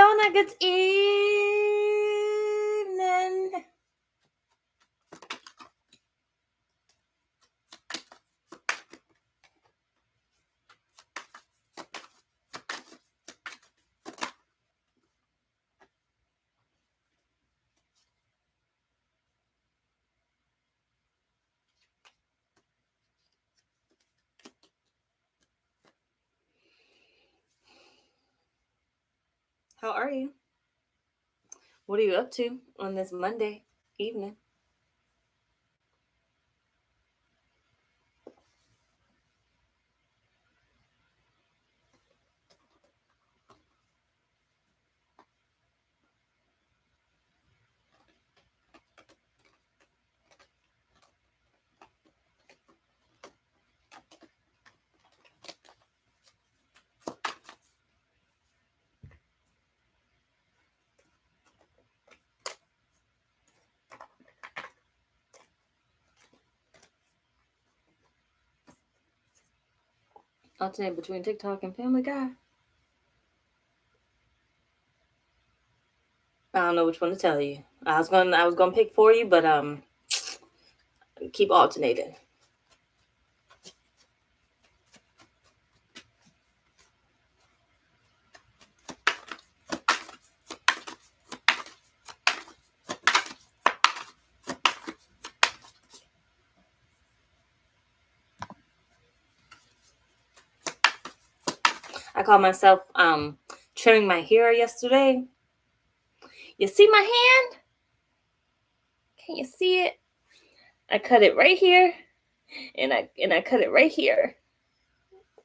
Iona, good evening. How are you? What are you up to on this Monday evening? Alternate between TikTok and Family Guy. I don't know which one to tell you. I was gonna pick for you, but keep alternating. I caught myself trimming my hair yesterday. You see my hand? Can you see it? I cut it right here, and I cut it right here.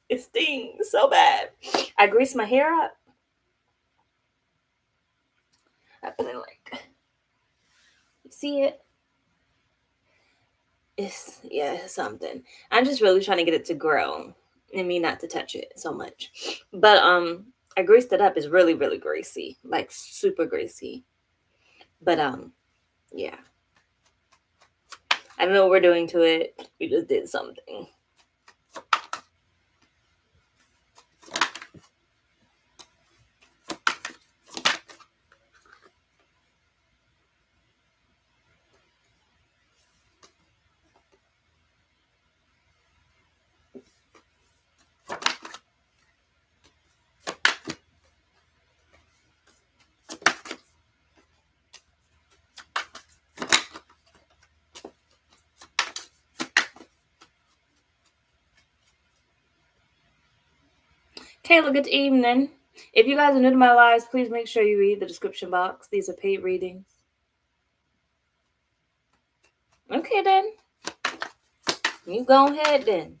It stings so bad. I greased my hair up. I put it like, you see it? It's something. I'm just really trying to get it to grow and me not to touch it so much. But I greased it up. It's really, really greasy, like super greasy. But yeah. I don't know what we're doing to it. We just did something. Kayla, good evening. If you guys are new to my lives, please make sure you read the description box. These are paid readings. Okay, then. You go ahead, then.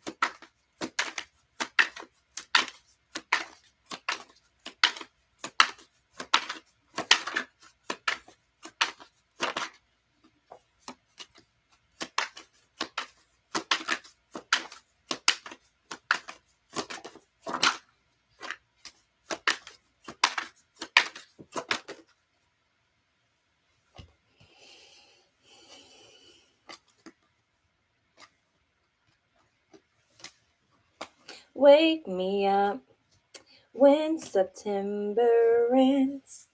Wake me up when September ends.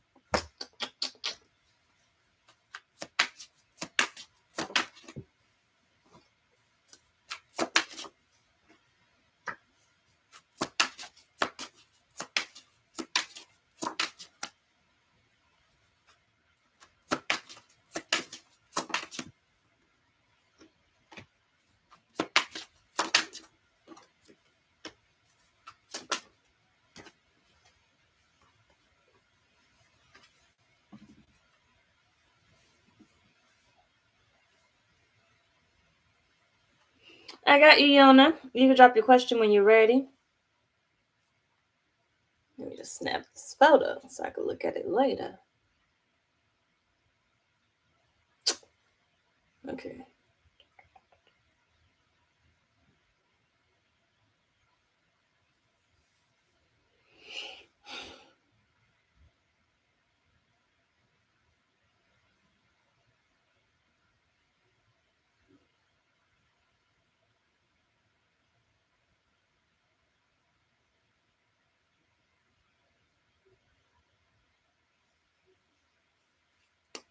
I got you, Yona. You can drop your question when you're ready. Let me just snap this photo so I can look at it later. Okay.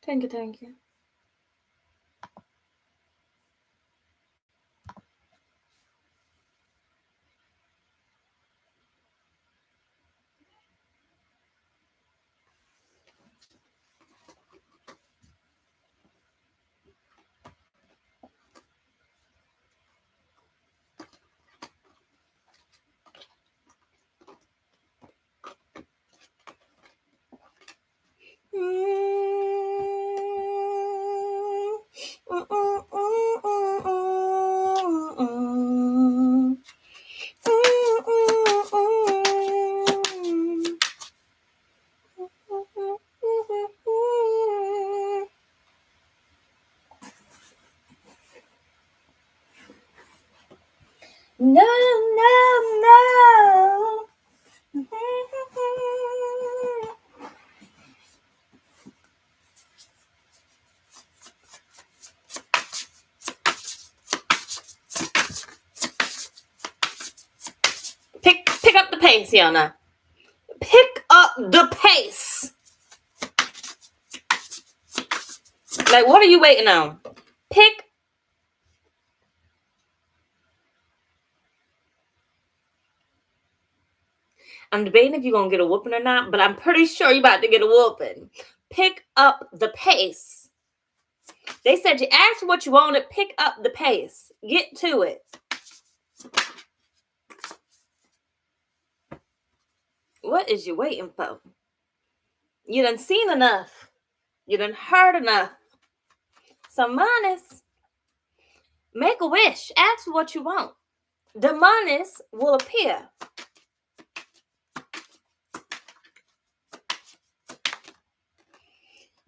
Thank you, thank you. No, no, no. Pick up the pace, Yana. Pick up the pace. Like, what are you waiting on? Pick. I'm debating if you're gonna get a whooping or not, but I'm pretty sure you're about to get a whooping. Pick up the pace. They said you asked what you wanted. Pick up the pace. Get to it. What is you waiting for? You done seen enough. You done heard enough. So minus, make a wish. Ask for what you want. The monies will appear.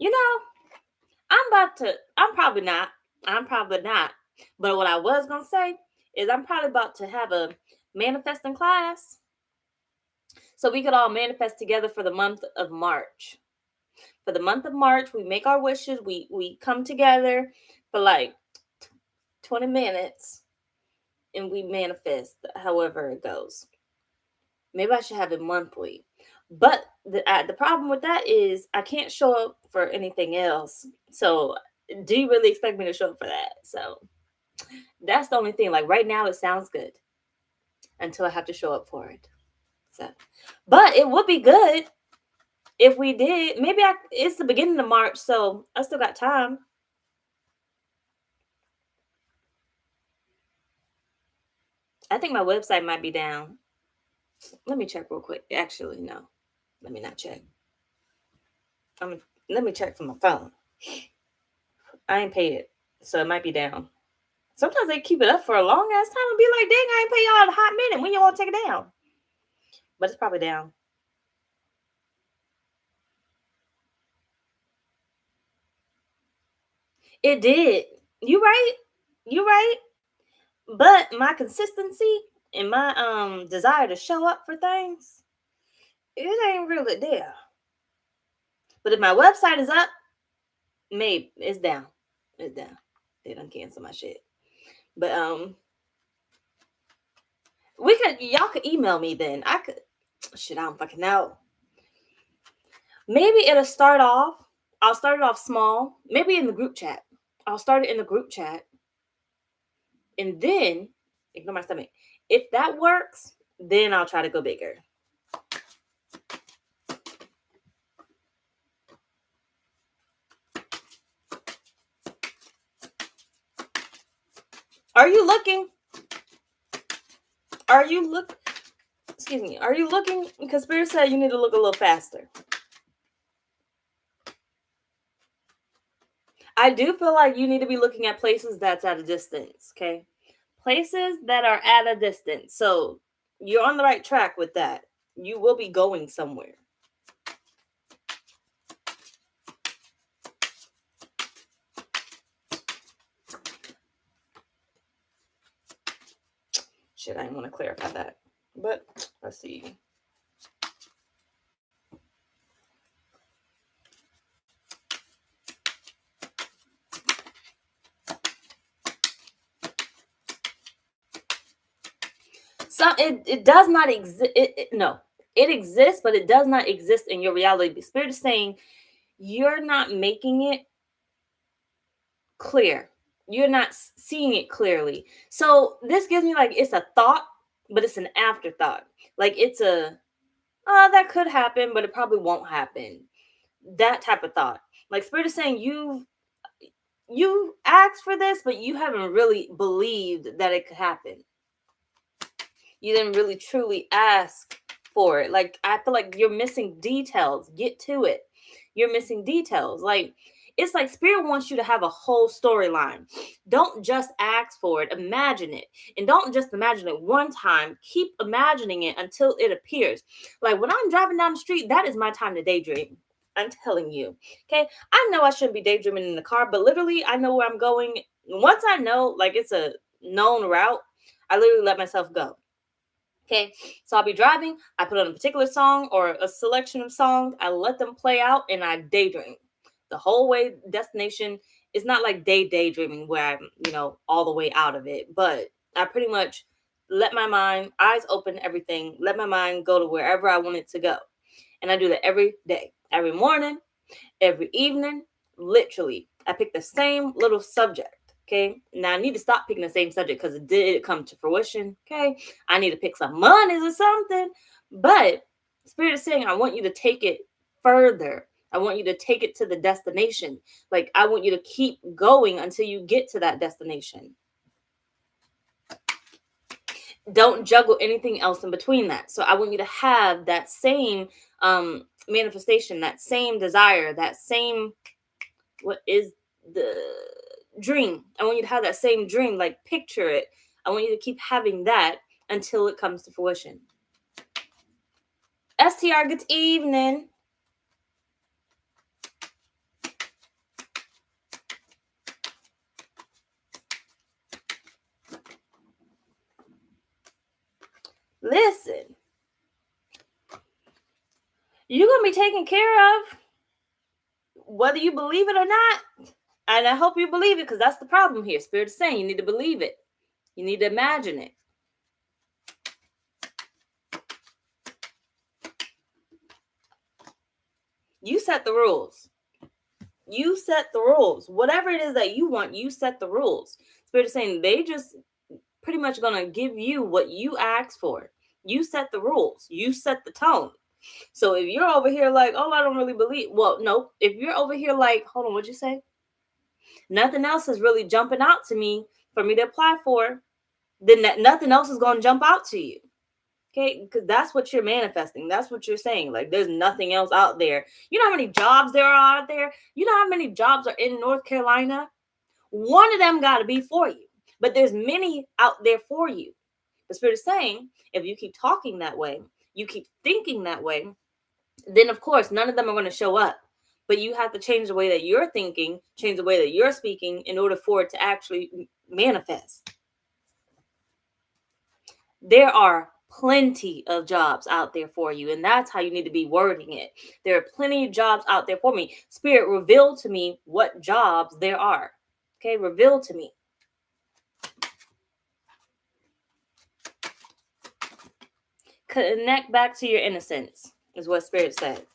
You know, I'm probably not. But what I was going to say is I'm probably about to have a manifesting class. So we could all manifest together for the month of March. For the month of March, we make our wishes. We come together for like 20 minutes and we manifest however it goes. Maybe I should have it monthly. But the problem with that is I can't show up for anything else. So do you really expect me to show up for that? So that's the only thing. Like right now, it sounds good until I have to show up for it. So, but it would be good if we did. Maybe it's the beginning of March, so I still got time. I think my website might be down. Let me check real quick. Actually, no. Let me not check. Let me check from my phone. I ain't paid it, so it might be down. Sometimes they keep it up for a long ass time and be like, dang, I ain't pay y'all a hot minute. When you want to take it down? But it's probably down. It did. You right. You right. But my consistency and my desire to show up for things, it ain't really there. But if my website is up, maybe it's down. It's down. They done cancel my shit. But y'all could email me then. I don't fucking know. Maybe it'll start off. I'll start it off small. Maybe in the group chat. I'll start it in the group chat. And then, ignore my stomach. If that works, then I'll try to go bigger. Are you looking? Excuse me. Are you looking? Because Spirit said you need to look a little faster. I do feel like you need to be looking at places that's at a distance, okay? Places that are at a distance. So you're on the right track with that. You will be going somewhere. Shit, I didn't want to clarify that. But let's see. So it does not exist. No, it exists, but it does not exist in your reality. The Spirit is saying you're not making it clear. You're not seeing it clearly. So this gives me like it's a thought, but it's an afterthought. Like it's a, oh, that could happen, but it probably won't happen. That type of thought. Like Spirit is saying you asked for this, but you haven't really believed that it could happen. You didn't really truly ask for it. Like I feel like you're missing details. Get to it. You're missing details. Like it's like Spirit wants you to have a whole storyline. Don't just ask for it. Imagine it. And don't just imagine it one time. Keep imagining it until it appears. Like when I'm driving down the street, that is my time to daydream. I'm telling you. Okay. I know I shouldn't be daydreaming in the car, but literally I know where I'm going. Once I know like it's a known route, I literally let myself go. Okay, so I'll be driving, I put on a particular song or a selection of songs, I let them play out, and I daydream. The whole way destination is not like daydreaming where I'm, all the way out of it, but I pretty much let my mind, eyes open, everything, let my mind go to wherever I want it to go. And I do that every day, every morning, every evening, literally. I pick the same little subject. Okay. Now I need to stop picking the same subject because it did come to fruition. Okay. I need to pick some monies or something. But Spirit is saying, I want you to take it further. I want you to take it to the destination. Like I want you to keep going until you get to that destination. Don't juggle anything else in between that. So I want you to have that same manifestation, that same desire, that same, what is the dream? I want you to have that same dream, like picture it. I want you to keep having that until it comes to fruition. STR, good evening. Listen, you're going to be taken care of whether you believe it or not. And I hope you believe it because that's the problem here. Spirit is saying you need to believe it. You need to imagine it. You set the rules. You set the rules. Whatever it is that you want, you set the rules. Spirit is saying they just pretty much going to give you what you asked for. You set the rules. You set the tone. So if you're over here like, oh, I don't really believe. Well, no. If you're over here like, hold on, what'd you say? Nothing else is really jumping out to me for me to apply for. Then nothing else is going to jump out to you. Okay, because that's what you're manifesting. That's what you're saying. Like, there's nothing else out there. You know how many jobs there are out there? You know how many jobs are in North Carolina? One of them got to be for you. But there's many out there for you. The Spirit is saying, if you keep talking that way, you keep thinking that way, then of course, none of them are going to show up. But you have to change the way that you're thinking, change the way that you're speaking in order for it to actually manifest. There are plenty of jobs out there for you, and that's how you need to be wording it. There are plenty of jobs out there for me. Spirit, reveal to me what jobs there are. Okay, reveal to me. Connect back to your innocence is what Spirit said.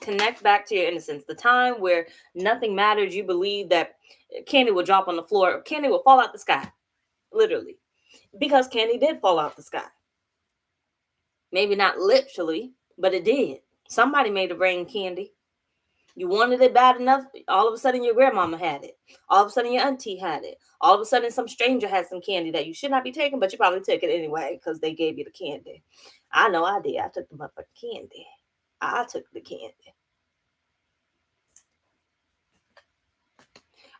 Connect back to your innocence. The time where nothing mattered. You believe that candy will drop on the floor. Candy will fall out the sky. Literally. Because candy did fall out the sky. Maybe not literally, but it did. Somebody made it rain candy. You wanted it bad enough, all of a sudden your grandmama had it. All of a sudden your auntie had it. All of a sudden some stranger had some candy that you should not be taking, but you probably took it anyway because they gave you the candy. I know I did. I took the motherfucking candy. I took the candy.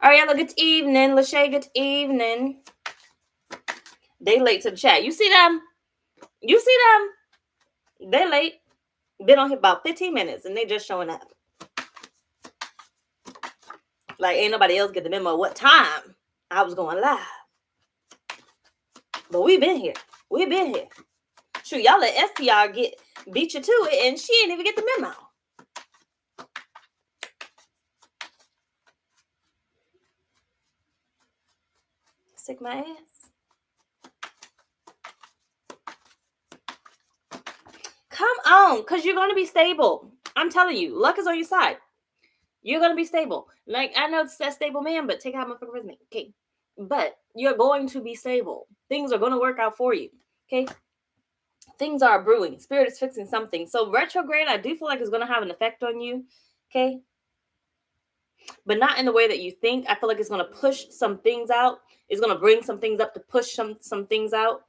Ariella, good evening. Lachey, good evening. They late to the chat. You see them? You see them? They late. Been on here about 15 minutes and they just showing up. Like ain't nobody else get the memo what time I was going live. But we been here. We been here. Shoot, y'all let STR beat you to it and she didn't even get the memo. Sick my ass. Come on, because you're going to be stable. I'm telling you, luck is on your side. You're going to be stable. Like, I know it's that stable man, but take out my fucking resume. Okay. But you're going to be stable. Things are going to work out for you. Okay. Things are brewing. Spirit is fixing something. So retrograde, I do feel like it's going to have an effect on you. Okay. But not in the way that you think. I feel like it's going to push some things out. It's going to bring some things up to push some things out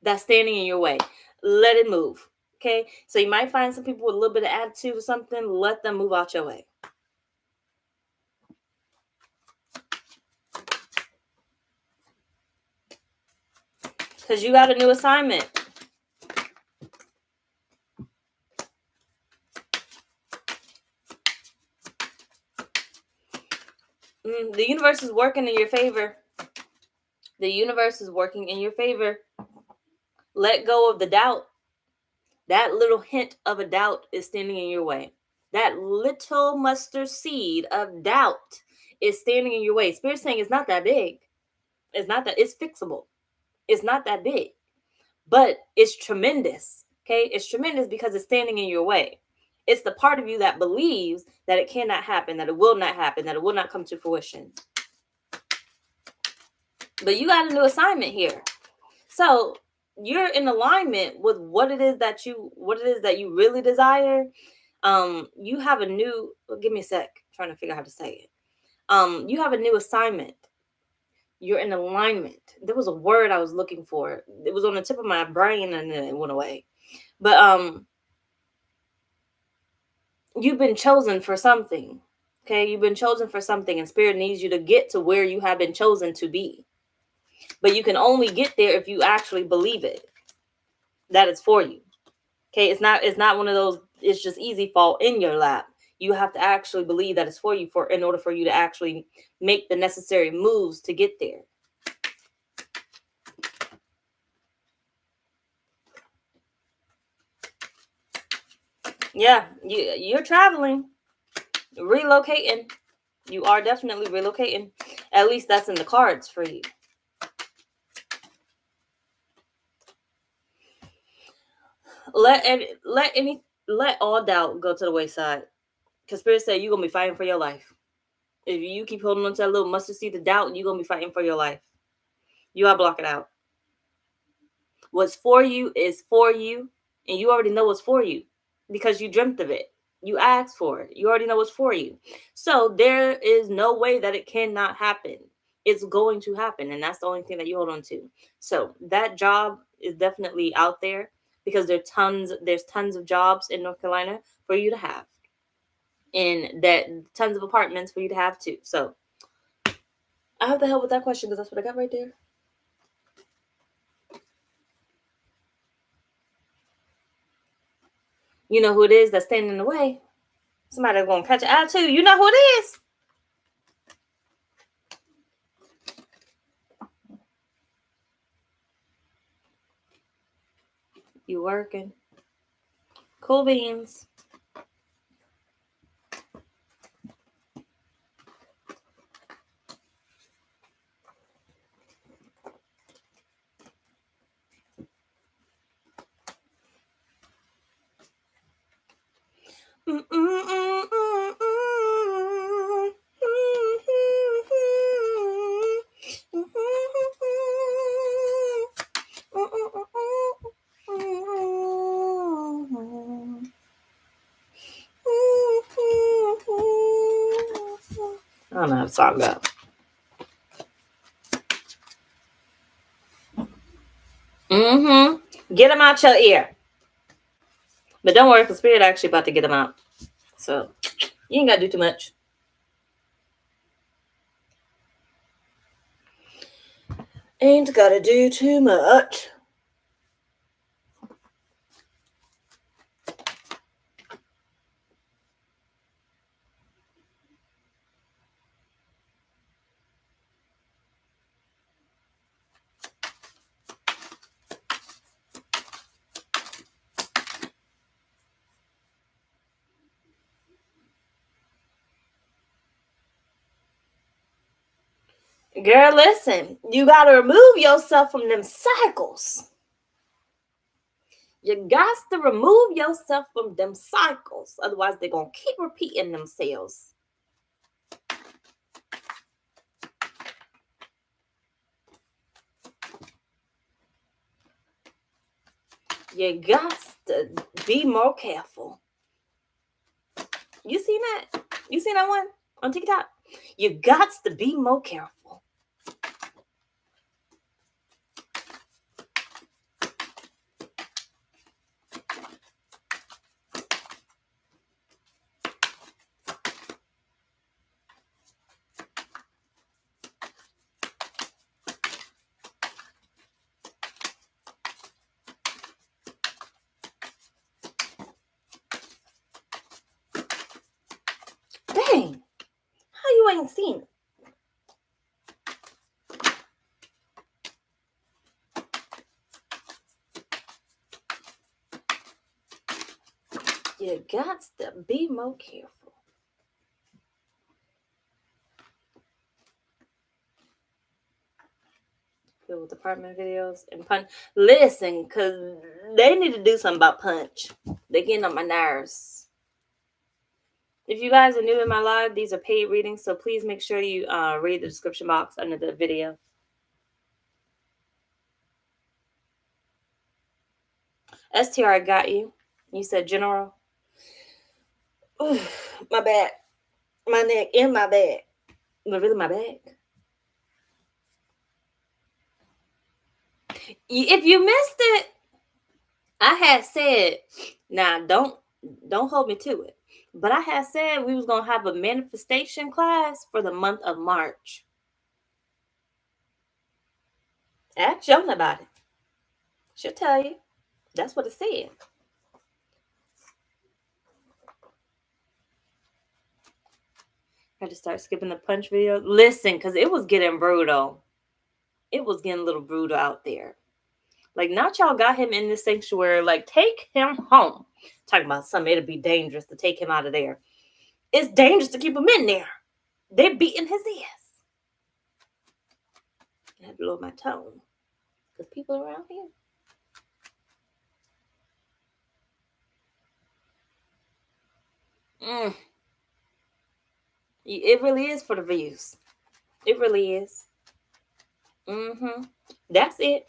that's standing in your way. Let it move. Okay. So you might find some people with a little bit of attitude or something. Let them move out your way. Because you got a new assignment. The universe is working in your favor. The universe is working in your favor. Let go of the doubt. That little hint of a doubt is standing in your way. That little mustard seed of doubt is standing in your way. Spirit's saying it's not that big. It's not that, it's fixable. It's not that big. But it's tremendous. Okay? It's tremendous because it's standing in your way. It's the part of you that believes that it cannot happen, that it will not happen, that it will not come to fruition. But you got a new assignment here. So you're in alignment with what it is that you really desire. You have a new, give me a sec, I'm trying to figure out how to say it. You have a new assignment. You're in alignment. There was a word I was looking for. It was on the tip of my brain and then it went away. But you've been chosen for something. Okay, you've been chosen for something, and Spirit needs you to get to where you have been chosen to be. But you can only get there if you actually believe it, that it's for you. Okay, it's not one of those, it's just easy fall in your lap. You have to actually believe that it's for you in order for you to actually make the necessary moves to get there. Yeah, you're traveling, relocating. You are definitely relocating. At least that's in the cards for you. Let all doubt go to the wayside. Because Spirit said you're going to be fighting for your life. If you keep holding on to that little mustard seed of doubt, you're going to be fighting for your life. You got to block it out. What's for you is for you. And you already know what's for you. Because you dreamt of it. You asked for it. You already know what's for you. So there is no way that it cannot happen. It's going to happen. And that's the only thing that you hold on to. So that job is definitely out there. Because there's tons of jobs in North Carolina for you to have. And that tons of apartments for you to have too. So I have to help with that question because that's what I got right there. You know who it is that's standing in the way? Somebody gonna catch an attitude. You know who it is. You working. Cool beans. I don't know how to song go. Get them out your ear. But don't worry, because Spirit actually about to get them out. So you ain't got to do too much. Ain't got to do too much. Girl, listen, you got to remove yourself from them cycles. You got to remove yourself from them cycles. Otherwise, they're going to keep repeating themselves. You got to be more careful. You seen that? You seen that one on TikTok? You got to be more careful. Dang, how you ain't seen it? You got to be more careful. Field department videos and punch. Listen, because they need to do something about punch. They're getting on my nerves. If you guys are new in my live, these are paid readings, so please make sure you read the description box under the video. STR, I got you. You said general. Ooh, my back, my neck, and my back. But really, my back. If you missed it, I had said, now don't hold me to it, but I had said we was gonna have a manifestation class for the month of March. Ask Jonah about it. She'll tell you. That's what it said. I had to start skipping the punch video. Listen, because it was getting brutal. It was getting a little brutal out there. Like, not y'all got him in the sanctuary. Like, take him home. Talking about something, it'll be dangerous to take him out of there. It's dangerous to keep him in there. They're beating his ass. I had to lower my tone. Because people around here. It really is for the views. It really is. That's it.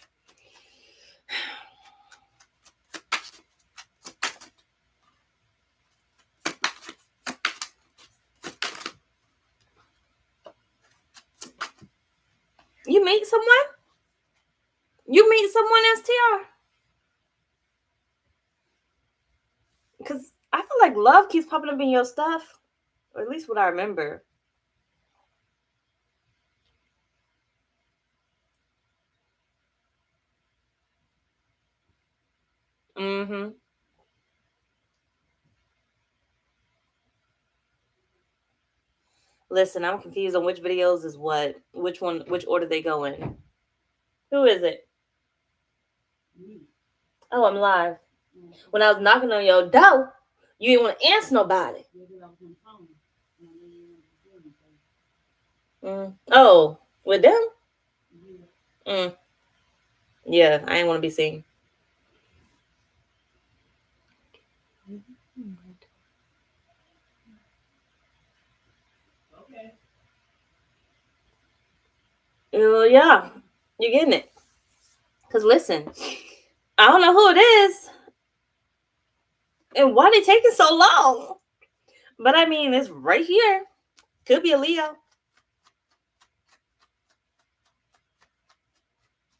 You meet someone? You meet someone, STR? Because I feel like love keeps popping up in your stuff. Or at least what I remember. Listen, I'm confused on which videos is what. Which one, which order they go in. Who is it? Oh, I'm live. When I was knocking on your door, you didn't want to answer nobody. Oh, with them? Yeah, I ain't want to be seen. Yeah, you're getting it. Because listen, I don't know who it is and why they taking so long. But I mean, it's right here. Could be a Leo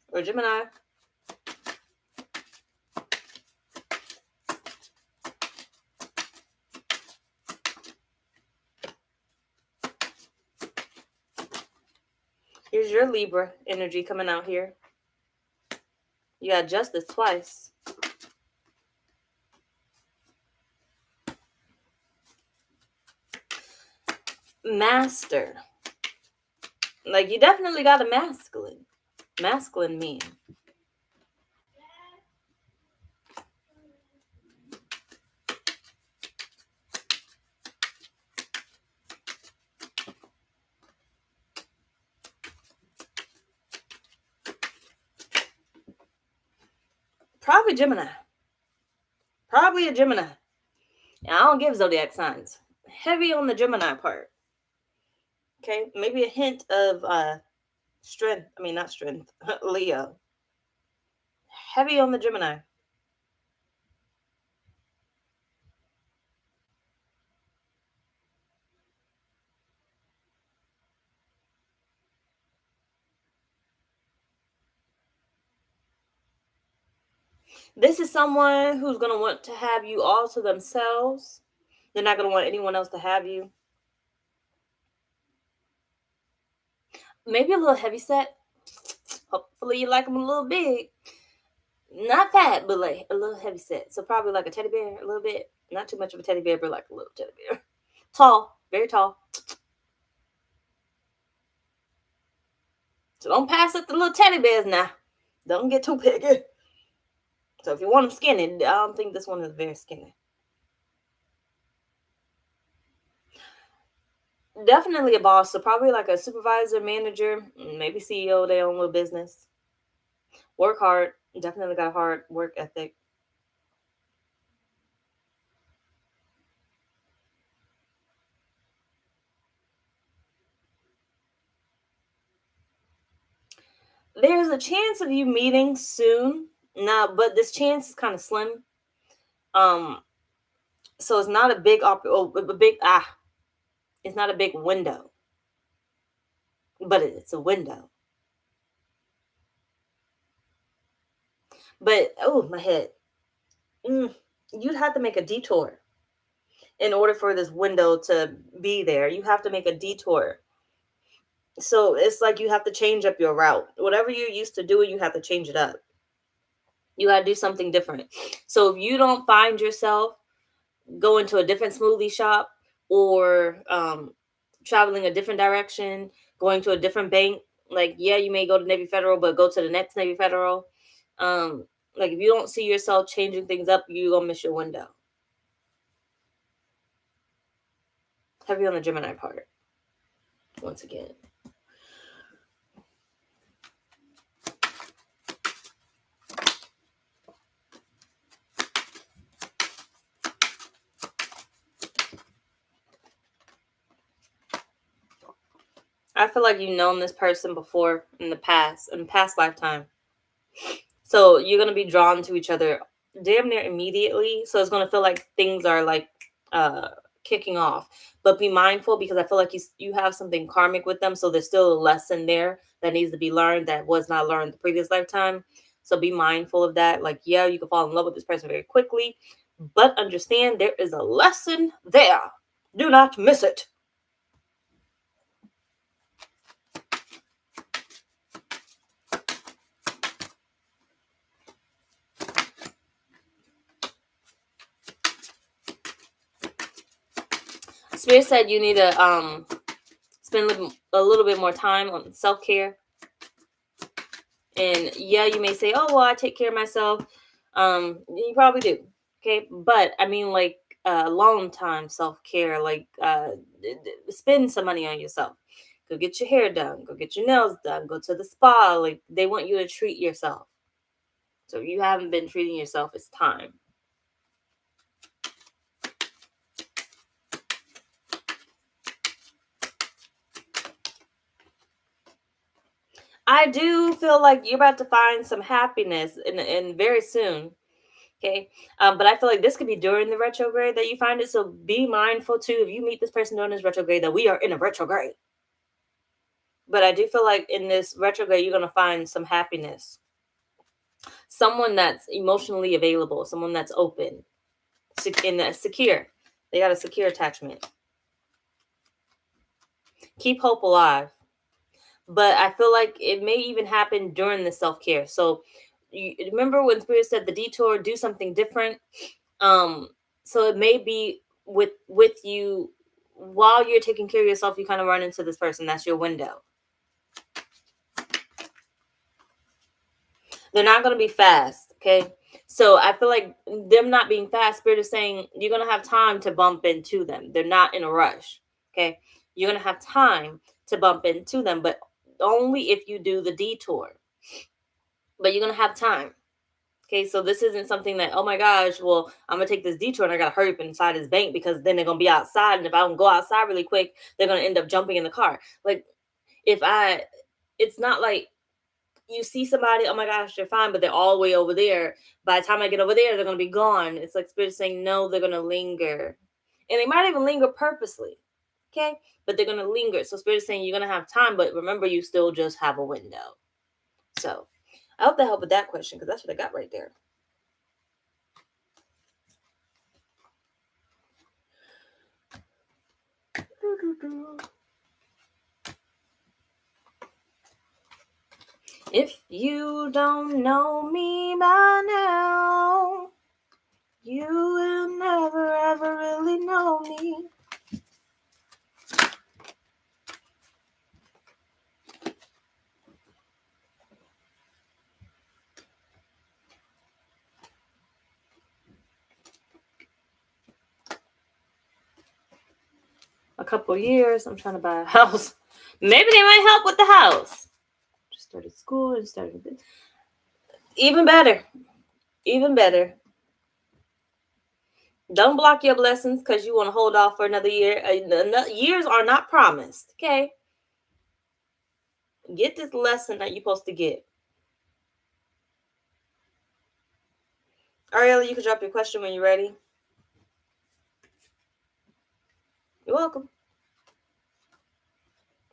or Gemini. Here's your Libra energy coming out here. You got justice twice. Master. Like, you definitely got a masculine. Masculine man. Probably Gemini. Probably a Gemini. And I don't give zodiac signs. Heavy on the Gemini part. Okay, maybe a hint of strength. I mean, not strength. Leo. Heavy on the Gemini. This is someone who's going to want to have you all to themselves. They're not going to want anyone else to have you. Maybe a little heavy set. Hopefully you like them a little big. Not fat, but like a little heavy set. So probably like a teddy bear, a little bit. Not too much of a teddy bear, but like a little teddy bear. Tall, very tall. So don't pass up the little teddy bears now. Don't get too picky. So if you want them skinny, I don't think this one is very skinny. Definitely a boss. So probably like a supervisor, manager, maybe CEO of their own little business. Work hard. Definitely got a hard work ethic. There's a chance of you meeting soon. Now, but this chance is kind of slim. Um, so it's not a big it's not a big window, but it's a window. But oh, my head. You'd have to make a detour in order for this window to be there. You have to make a detour. So it's like you have to change up your route. Whatever you're used to doing, you have to change it up. You got to do something different. So if you don't find yourself going to a different smoothie shop or traveling a different direction, going to a different bank, like, yeah, you may go to Navy Federal, but go to the next Navy Federal. Like, if you don't see yourself changing things up, you're going to miss your window. Heavy on the Gemini part. Once again. I feel like you've known this person before in past lifetime. So you're gonna be drawn to each other damn near immediately. So it's gonna feel like things are like uh kicking off. But be mindful because I feel like you have something karmic with them. So there's still a lesson there that needs to be learned that was not learned the previous lifetime. So be mindful of that. Like, yeah, you can fall in love with this person very quickly, but understand there is a lesson there. Do not miss it. Spirit said you need to spend a little bit more time on self-care. And yeah, you may say, oh, well, I take care of myself. You probably do. Okay. But I mean, like, long time self-care, like spend some money on yourself. Go get your hair done. Go get your nails done. Go to the spa. Like, they want you to treat yourself. So if you haven't been treating yourself, it's time. I do feel like you're about to find some happiness in very soon. Okay. But I feel like this could be during the retrograde that you find it. So be mindful too. If you meet this person during this retrograde, that we are in a retrograde. But I do feel like in this retrograde, you're going to find some happiness. Someone that's emotionally available, someone that's open, and secure. They got a secure attachment. Keep hope alive. But I feel like it may even happen during the self-care. So you remember when Spirit said the detour, do something different. So it may be with you while you're taking care of yourself, you kind of run into this person. That's your window. They're not going to be fast. Okay. So I feel like them not being fast, Spirit is saying you're going to have time to bump into them. They're not in a rush. Okay. You're going to have time to bump into them, but only if you do the detour. But you're going to have time. Okay, so this isn't something that, oh my gosh, well, I'm gonna take this detour and I gotta hurry up inside this bank because then they're gonna be outside. And if I don't go outside really quick, they're gonna end up jumping in the car. Like, if I, it's not like you see somebody, oh my gosh, they're fine, but they're all the way over there. By the time I get over there, they're gonna be gone. It's like Spirit saying, no, they're gonna linger. And they might even linger purposely. Okay, but they're gonna linger. So Spirit is saying you're gonna have time, but remember, you still just have a window. So I hope that helped with that question, because that's what I got right there. If you don't know me by now, you will never ever really know me. A couple years, I'm trying to buy a house. Maybe they might help with the house. Just started school and started business. Even better. Even better. Don't block your blessings because you want to hold off for another year. Years are not promised. Okay. Get this lesson that you're supposed to get. Ariella, you can drop your question when you're ready. You're welcome.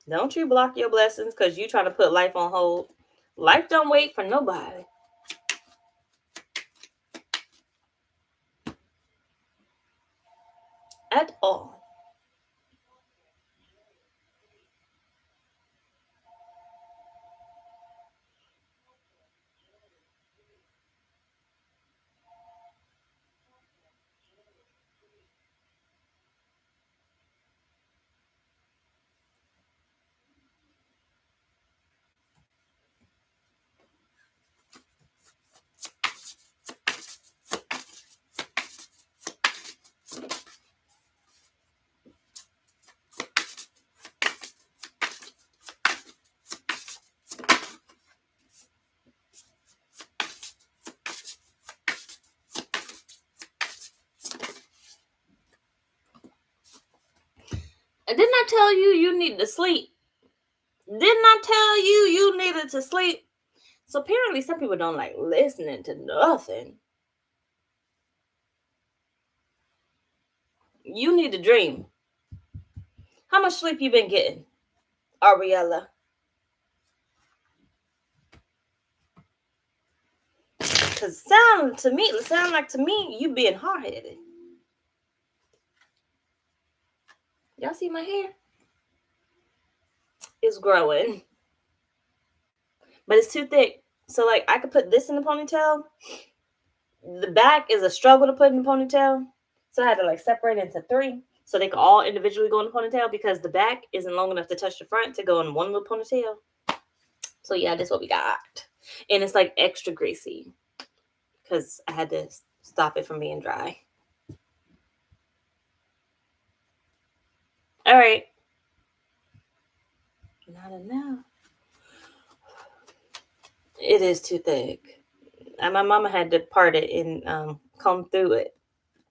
Don't you block your blessings because you try to put life on hold. Life don't wait for nobody. At all. Didn't I tell you you need to sleep? Didn't I tell you you needed to sleep? So apparently some people don't like listening to nothing. You need to dream. How much sleep you been getting, Ariella? Cause sound like to me you being hard-headed. Y'all see my hair? It's growing. But it's too thick. So like I could put this in the ponytail. The back is a struggle to put in the ponytail. So I had to like separate it into 3. So they could all individually go in the ponytail because the back isn't long enough to touch the front to go in one little ponytail. So yeah, that's what we got. And it's like extra greasy because I had to stop it from being dry. All right. Not enough. It is too thick. And my mama had to part it and comb through it.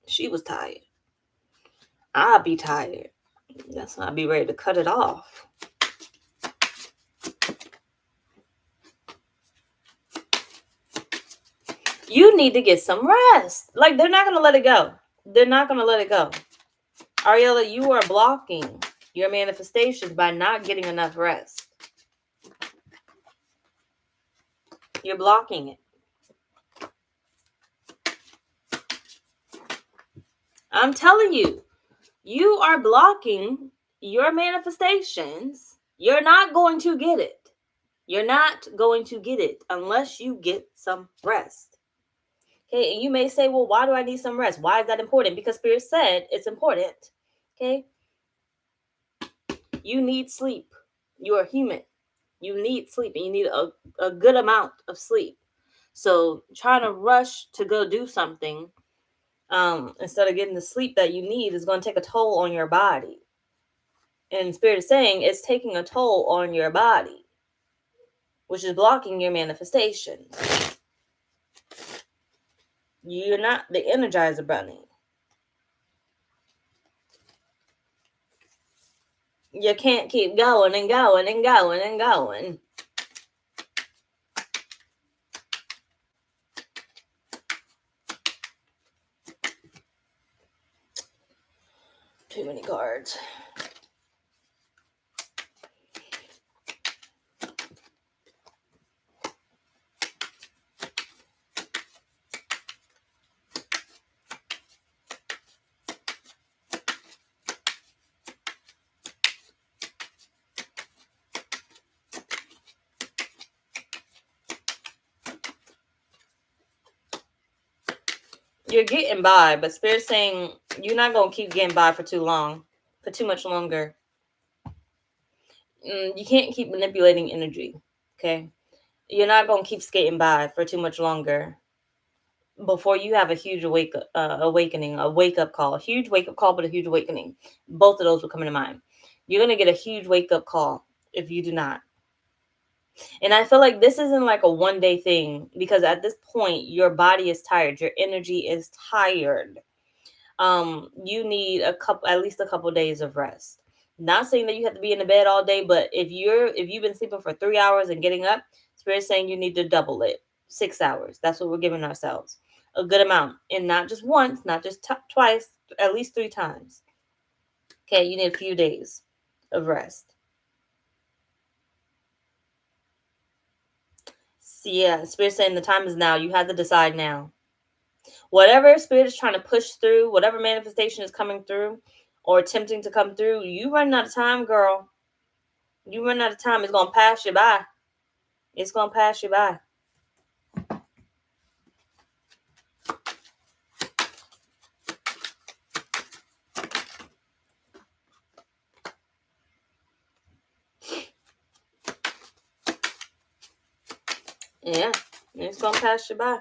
She was tired. I'll be tired. That's when I'll be ready to cut it off. You need to get some rest. Like, they're not going to let it go. They're not going to let it go. Ariella, you are blocking your manifestations by not getting enough rest. You're blocking it. I'm telling you, you are blocking your manifestations. You're not going to get it. You're not going to get it unless you get some rest. Okay, and you may say, well, why do I need some rest? Why is that important? Because Spirit said it's important. Okay, you need sleep. You are human. You need sleep, and you need a good amount of sleep. So trying to rush to go do something instead of getting the sleep that you need is going to take a toll on your body. And Spirit is saying it's taking a toll on your body, which is blocking your manifestation. You're not the Energizer Bunny. You can't keep going and going and going and going. Too many cards. You're getting by, but Spirit's saying you're not going to keep getting by for too long, for too much longer. You can't keep manipulating energy, okay? You're not going to keep skating by for too much longer before you have a huge awakening, a wake-up call. A huge wake-up call, but a huge awakening. Both of those will come into mind. You're going to get a huge wake-up call if you do not. And I feel like this isn't like a one-day thing, because at this point, your body is tired. Your energy is tired. You need at least a couple days of rest. Not saying that you have to be in the bed all day, but if you've been sleeping for 3 hours and getting up, Spirit's saying you need to double it. 6 hours. That's what we're giving ourselves. A good amount. And not just once, not just twice, at least 3 times. Okay, you need a few days of rest. So yeah, Spirit's saying the time is now. You have to decide now. Whatever Spirit is trying to push through, whatever manifestation is coming through or attempting to come through, you running out of time, girl. You run out of time. It's going to pass you by. It's going to pass you by. Yeah, it's going to pass you by.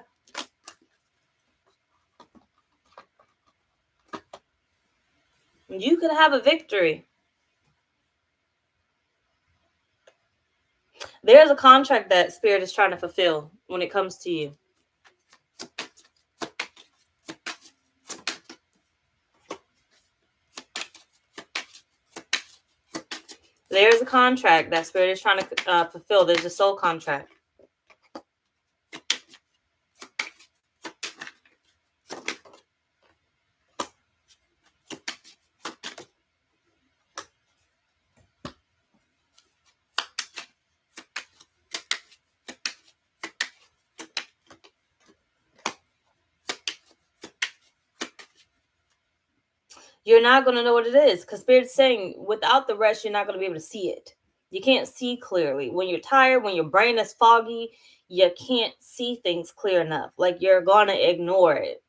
You could have a victory. There's a contract that Spirit is trying to fulfill when it comes to you. There's a contract that Spirit is trying to fulfill. There's a soul contract. You're not going to know what it is, because Spirit's saying without the rest, you're not going to be able to see it. You can't see clearly. When you're tired, when your brain is foggy, you can't see things clear enough. Like, you're going to ignore it.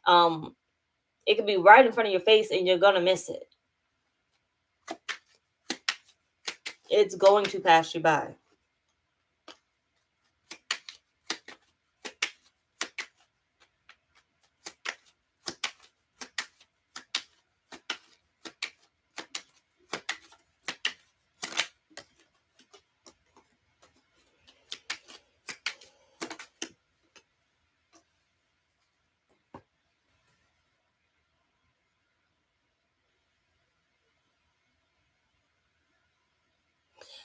It could be right in front of your face and you're going to miss it. It's going to pass you by.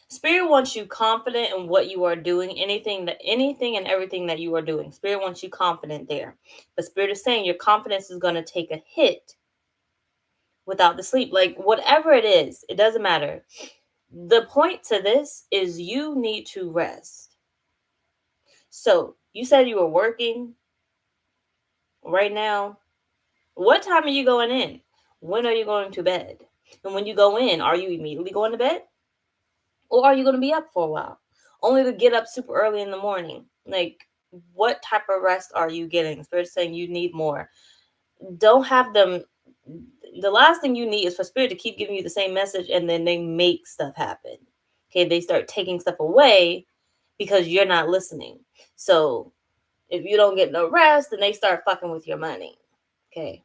Spirit wants you confident in what you are doing, anything and everything that you are doing. Spirit wants you confident there. But Spirit is saying your confidence is going to take a hit without the sleep. Like, whatever it is, it doesn't matter. The point to this is you need to rest. So, you said you were working right now. What time are you going in? When are you going to bed? And when you go in, are you immediately going to bed? Or are you going to be up for a while? Only to get up super early in the morning. Like, what type of rest are you getting? Spirit's saying you need more. Don't have them. The last thing you need is for Spirit to keep giving you the same message and then they make stuff happen. Okay, they start taking stuff away because you're not listening. So if you don't get no rest, then they start fucking with your money. Okay.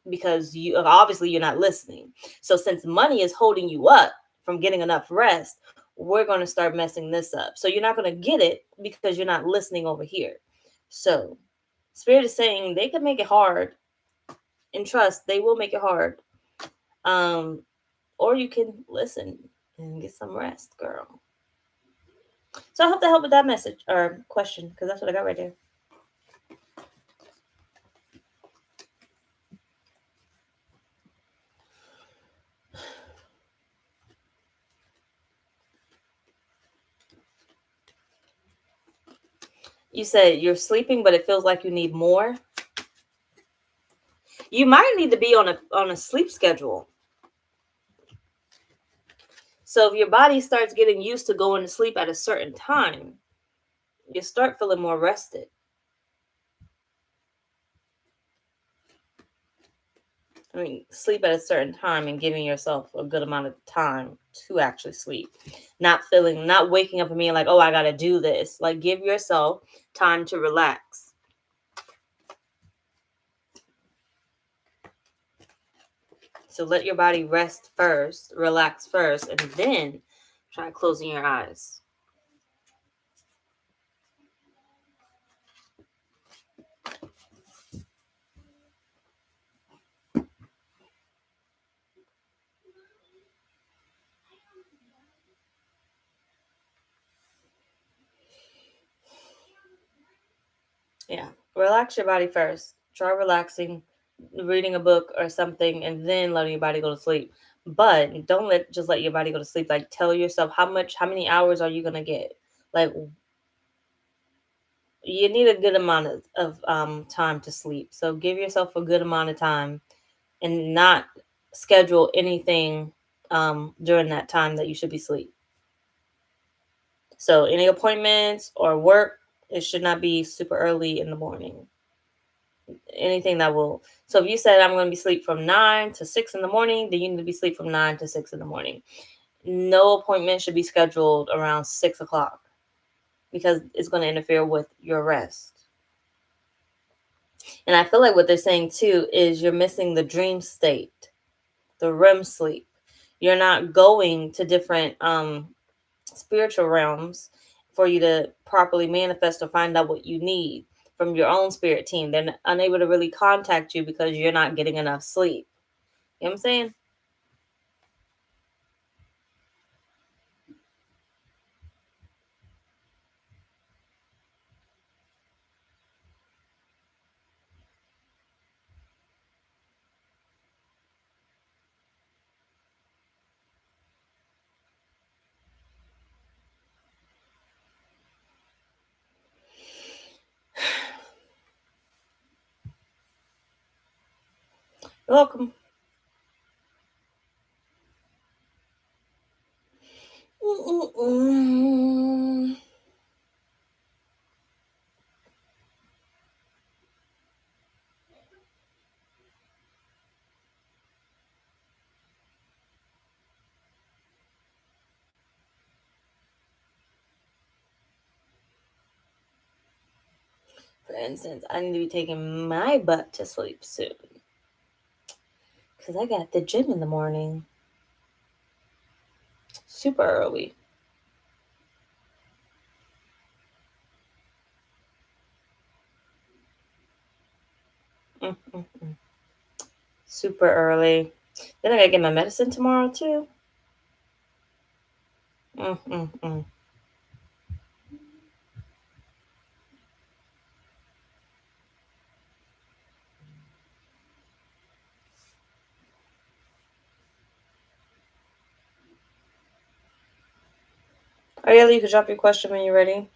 Because you're not listening. So since money is holding you up from getting enough rest, we're going to start messing this up. So you're not going to get it because you're not listening over here. So Spirit is saying they can make it hard, and trust they will make it hard. Or you can listen and get some rest, girl. So I hope that helped with that message or question, because that's what I got right there. You said you're sleeping, but it feels like you need more. You might need to be on a sleep schedule. So if your body starts getting used to going to sleep at a certain time, you start feeling more rested. I mean, sleep at a certain time and giving yourself a good amount of time to actually sleep. Not waking up and being like, oh, I got to do this. Like, give yourself time to relax. So let your body rest first, relax first, and then try closing your eyes. Yeah, relax your body first. Try relaxing, reading a book or something, and then letting your body go to sleep. But don't let your body go to sleep. Like, tell yourself how many hours are you gonna get? Like, you need a good amount of time to sleep. So give yourself a good amount of time and not schedule anything during that time that you should be asleep. So any appointments or work, it should not be super early in the morning. Anything that will. So if you said I'm going to be asleep from 9 to 6 in the morning, then you need to be asleep from 9 to 6 in the morning. No appointment should be scheduled around 6 o'clock because it's going to interfere with your rest. And I feel like what they're saying too is you're missing the dream state, the REM sleep. You're not going to different spiritual realms for you to properly manifest or find out what you need from your own spirit team. They're unable to really contact you because you're not getting enough sleep. You know what I'm saying? You're welcome. For instance, I need to be taking my butt to sleep soon because I got the gym in the morning super early. Mm-mm-mm. Super early. Then I gotta get my medicine tomorrow too. Mm-mm-mm. Ariella, you can drop your question when you're ready.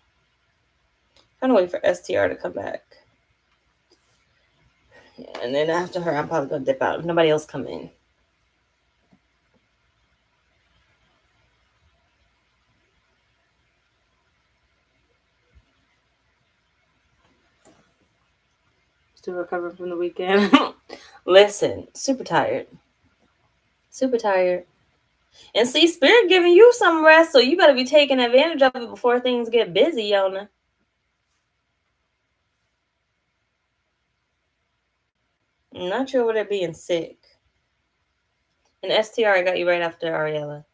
Kind of wait for STR to come back. Yeah, and then after her, I'm probably gonna dip out if nobody else come in. Still recovering from the weekend. Listen, super tired. Super tired. And see, Spirit giving you some rest, so you better be taking advantage of it before things get busy, Yona. Not sure what it being sick. And STR, I got you right after Ariella.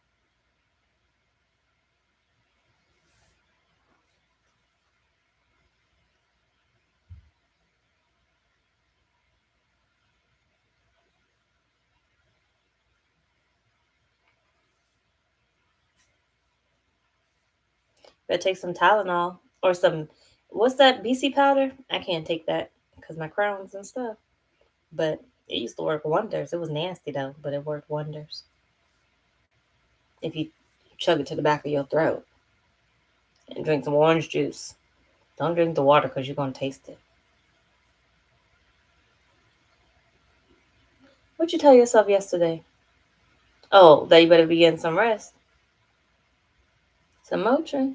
Better take some Tylenol or some, what's that, BC powder? I can't take that because my crowns and stuff. But it used to work wonders. It was nasty though, but it worked wonders. If you chug it to the back of your throat and drink some orange juice. Don't drink the water because you're going to taste it. What'd you tell yourself yesterday? Oh, that you better be getting some rest. Some Motrin.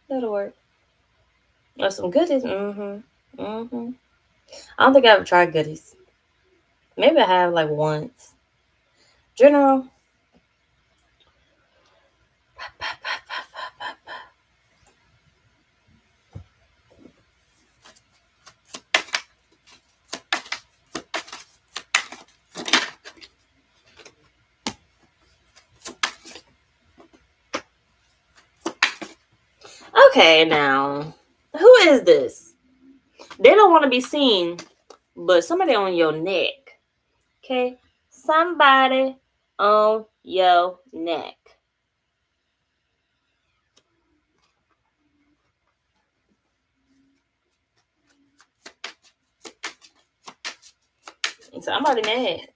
That'll work. Or some goodies. I don't think I ever tried goodies. Maybe I have like once. General. Okay, now, who is this? They don't want to be seen, but somebody on your neck. Okay? Somebody on your neck. Somebody mad.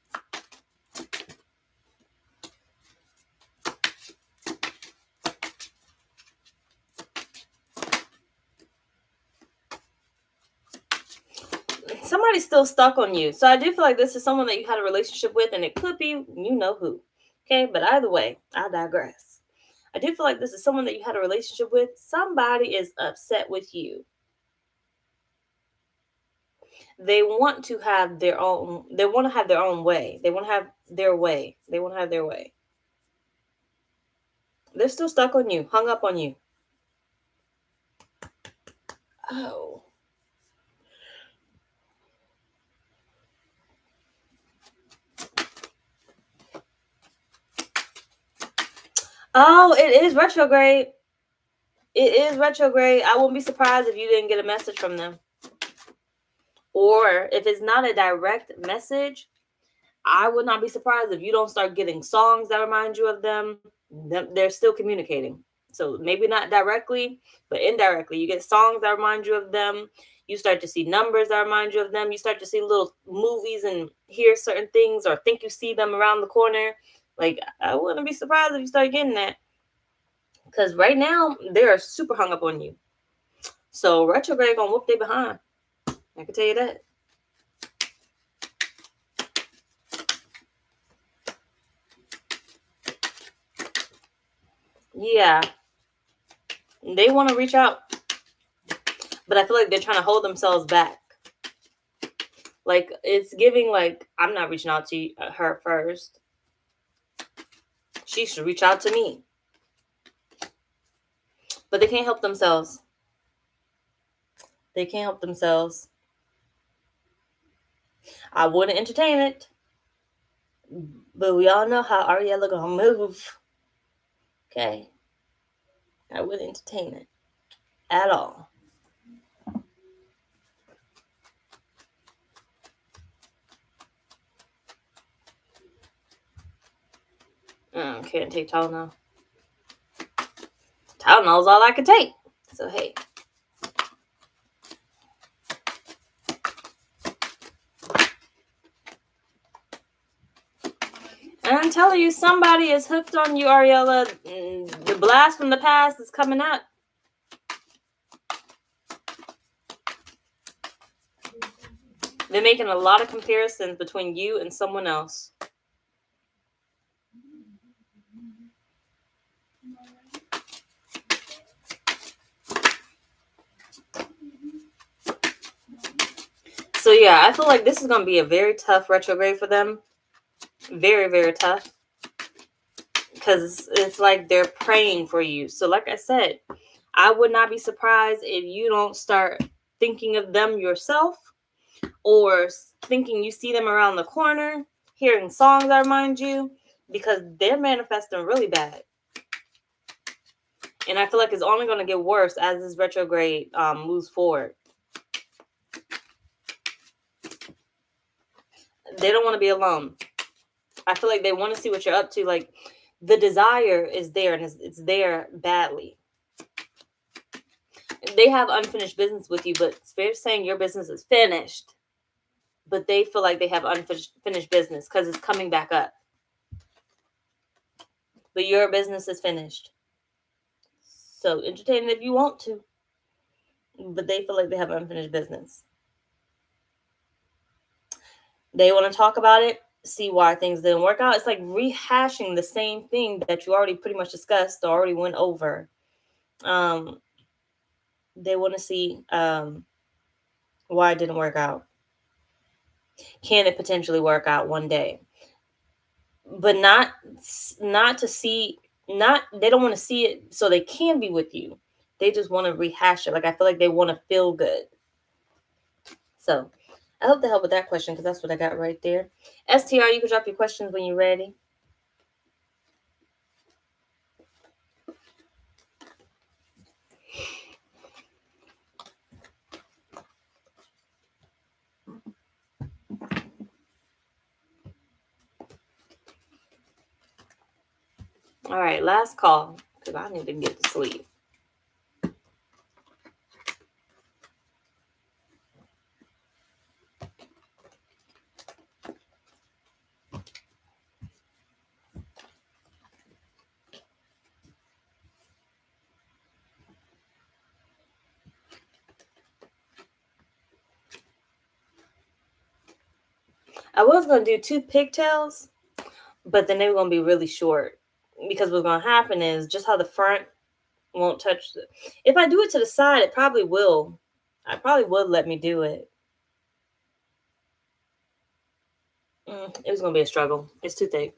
Somebody's still stuck on you. So I do feel like this is someone that you had a relationship with, and it could be you know who. Okay, but either way, I digress. I do feel like this is someone that you had a relationship with. Somebody is upset with you. They want to have their own. They want to have their own way. They want to have their way. They want to have their way. They're still stuck on you, hung up on you. Oh. Oh, it is retrograde. It is retrograde. I wouldn't be surprised if you didn't get a message from them. Or if it's not a direct message, I would not be surprised if you don't start getting songs that remind you of them. They're still communicating. So maybe not directly, but indirectly. You get songs that remind you of them. You start to see numbers that remind you of them. You start to see little movies and hear certain things or think you see them around the corner. Like, I wouldn't be surprised if you start getting that. Because right now, they are super hung up on you. So retrograde gonna whoop they behind. I can tell you that. Yeah. They want to reach out. But I feel like they're trying to hold themselves back. Like, it's giving like, I'm not reaching out to her first. She should reach out to me. But they can't help themselves. They can't help themselves. I wouldn't entertain it. But we all know how Ariella gonna move. Okay. I wouldn't entertain it. At all. Can't take Tylenol. Tylenol's all I can take. So, hey. And I'm telling you, somebody is hooked on you, Ariella. The blast from the past is coming up. They're making a lot of comparisons between you and someone else. So yeah, I feel like this is going to be a very tough retrograde for them. Very, very tough. Because it's like they're praying for you. So like I said, I would not be surprised if you don't start thinking of them yourself, or thinking you see them around the corner, hearing songs that remind you, because they're manifesting really bad. And I feel like it's only going to get worse as this retrograde moves forward. They don't want to be alone. I feel like they want to see what you're up to. Like, The desire is there, and it's there badly. They have unfinished business with you, but Spirit's saying your business is finished. But they feel like they have unfinished business because it's coming back up. But your business is finished. So entertain it if you want to. But they feel like they have unfinished business. They want to talk about it, see why things didn't work out. It's like rehashing the same thing that you already pretty much discussed or already went over. They want to see why it didn't work out. Can it potentially work out one day? But not to see, not, they don't want to see it so they can be with you. They just want to rehash it. Like, I feel like they want to feel good. So I hope to help with that question, because that's what I got right there. STR, you can drop your questions when you're ready. All right, last call, because I need to get to sleep. I was going to do 2 pigtails, but then they were going to be really short, because what's going to happen is just how the front won't touch. If I do it to the side, it probably will. I probably would let me do it. It was going to be a struggle. It's too thick.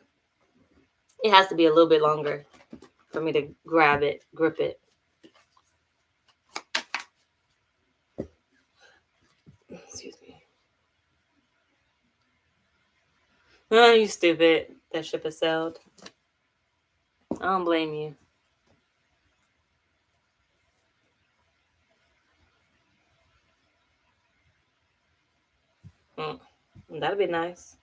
It has to be a little bit longer for me to grab it, grip it. Excuse me. Oh, you stupid. That ship has sailed. I don't blame you. That'd be nice.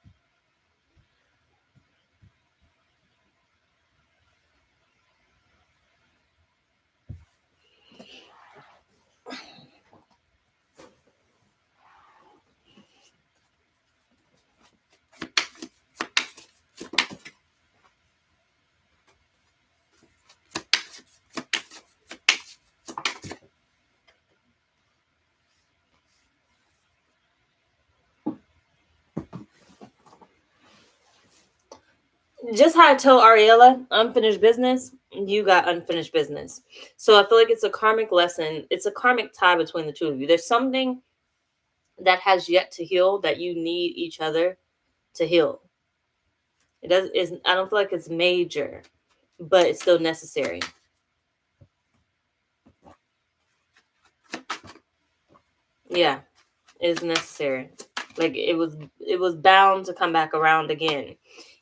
Just how I told Ariella, unfinished business, you got unfinished business. So I feel like it's a karmic lesson. It's a karmic tie between the two of you. There's something that has yet to heal that you need each other to heal. I don't feel like it's major, but it's still necessary. Yeah, it's necessary. Like, it was bound to come back around again.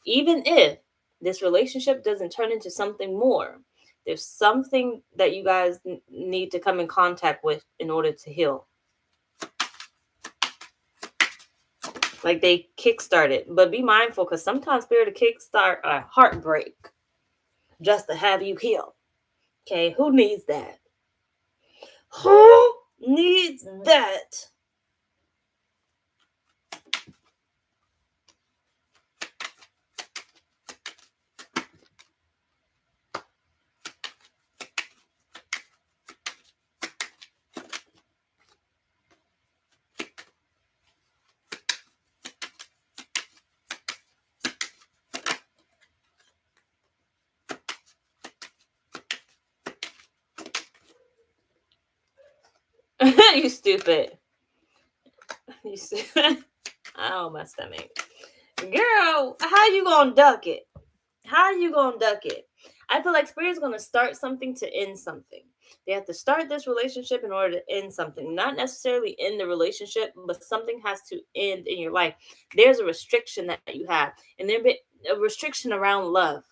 Even if this relationship doesn't turn into something more, there's something that you guys need to come in contact with in order to heal. Like, they kickstart it. But be mindful, because sometimes Spirit to kickstart a heartbreak just to have you heal. Okay, who needs that? Who needs that? You stupid. You stupid. Oh, my stomach. Girl, how you gonna duck it? How you gonna duck it? I feel like Spirit's gonna start something to end something. They have to start this relationship in order to end something. Not necessarily end the relationship, but something has to end in your life. There's a restriction that you have, and there's a restriction around love.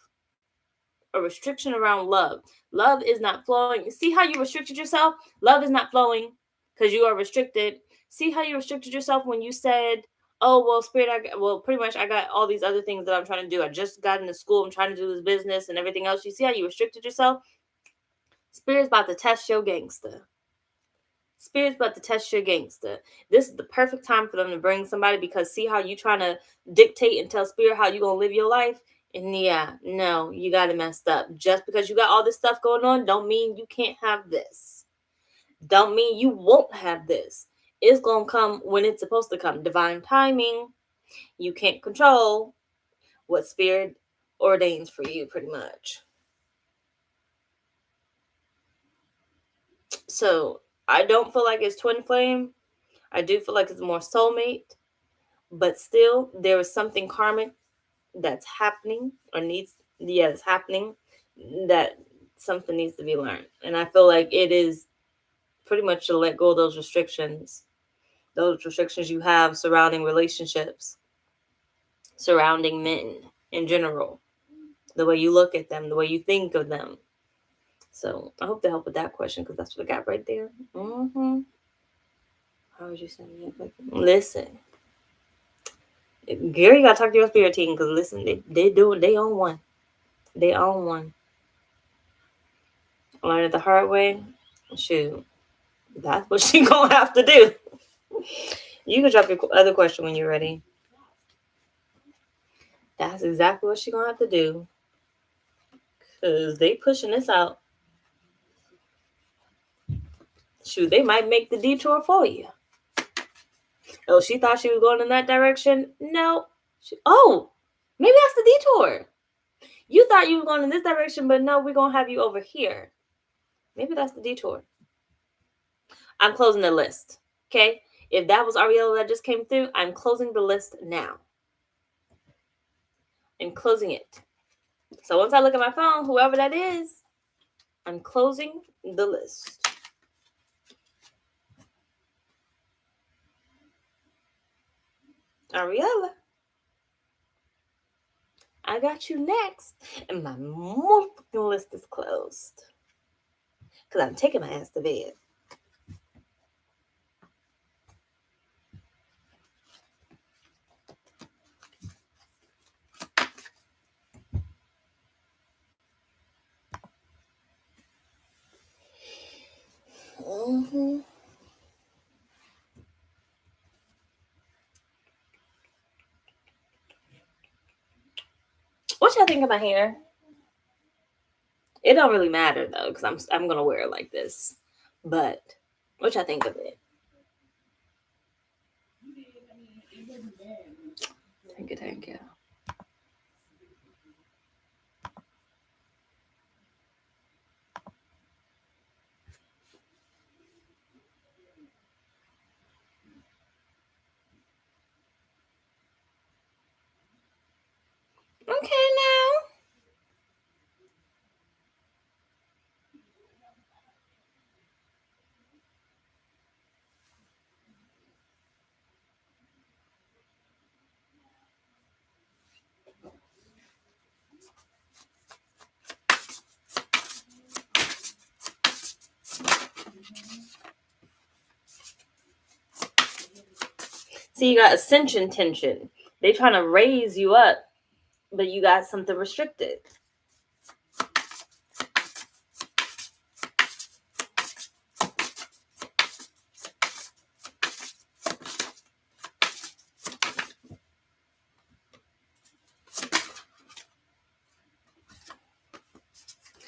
A restriction around love. Love is not flowing. See how you restricted yourself? Love is not flowing because you are restricted. See how you restricted yourself when you said, Oh, well, Spirit, pretty much I got all these other things that I'm trying to do. I just got into school. I'm trying to do this business and everything else. You see how you restricted yourself? Spirit's about to test your gangster. Spirit's about to test your gangster. This is the perfect time for them to bring somebody, because see how you trying to dictate and tell Spirit how you going to live your life? And yeah, no, you got it messed up. Just because you got all this stuff going on don't mean you can't have this. Don't mean you won't have this. It's going to come when it's supposed to come. Divine timing. You can't control what Spirit ordains for you, pretty much. So I don't feel like it's twin flame. I do feel like it's more soulmate, but still there is something karmic that's happening or it's happening, that something needs to be learned. And I feel like it is pretty much to let go of those restrictions you have surrounding relationships, surrounding men in general, the way you look at them, the way you think of them. So I hope to help with that question, because that's what I got right there. Mm-hmm. How would you send me? Listen, Gary, you gotta talk to your spirit team, because listen, they own one. They own one. Learn it the hard way. Shoot, that's what she gonna have to do. You can drop your other question when you're ready. That's exactly what she gonna have to do, because they pushing this out. Shoot, they might make the detour for you. Oh, she thought she was going in that direction. No. Maybe that's the detour. You thought you were going in this direction, but no, we're gonna have you over here. Maybe that's the detour. I'm closing the list. Okay? If that was Ariella that just came through, I'm closing the list now. I'm closing it. So once I look at my phone, whoever that is, I'm closing the list. Ariella, I got you next. And my motherfucking list is closed, because I'm taking my ass to bed. Mm-hmm. What y'all think of my hair? It don't really matter though, because I'm gonna wear it like this. But what y'all think of it? Thank you. Okay, now. See, you got ascension tension. They trying to raise you up, but you got something restricted.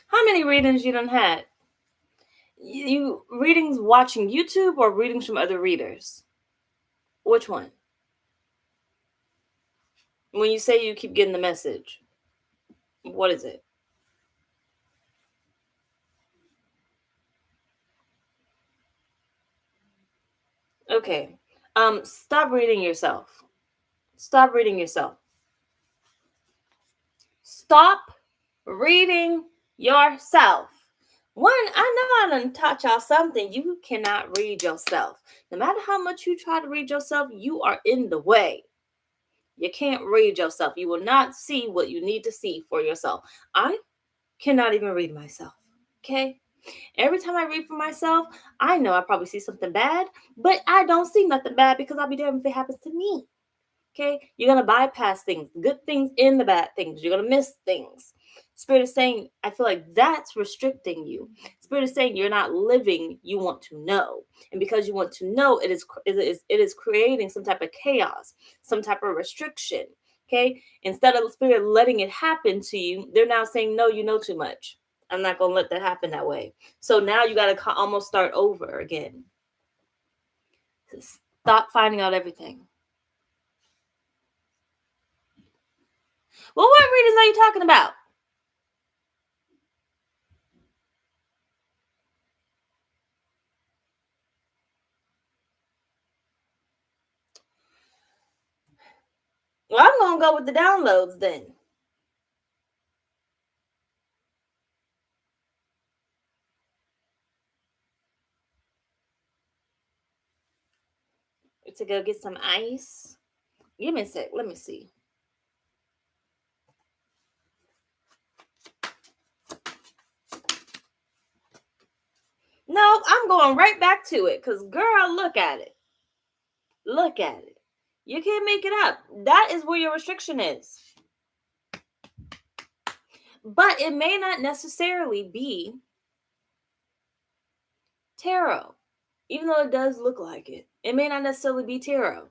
How many readings you done had? You readings watching YouTube or readings from other readers? Which one? When you say you keep getting the message, what is it? Okay. Stop reading yourself. Stop reading yourself. Stop reading yourself. One, I know I done taught y'all something. You cannot read yourself. No matter how much you try to read yourself, you are in the way. You can't read yourself. You will not see what you need to see for yourself. I cannot even read myself. Okay? Every time I read for myself, I know I probably see something bad, but I don't see nothing bad, because I'll be damned if it happens to me. Okay? You're going to bypass things, good things and the bad things. You're going to miss things. Spirit is saying, I feel like that's restricting you. Spirit is saying you're not living, you want to know. And because you want to know, it is creating some type of chaos, some type of restriction. Okay? Instead of the spirit letting it happen to you, they're now saying, no, you know too much. I'm not going to let that happen that way. So now you got to almost start over again. Stop finding out everything. Well, what readings are you talking about? Well, I'm going to go with the downloads then. To go get some ice. Give me a sec. Let me see. No, I'm going right back to it because, girl, look at it. Look at it. You can't make it up. That is where your restriction is. But it may not necessarily be tarot, even though it does look like it. It may not necessarily be tarot.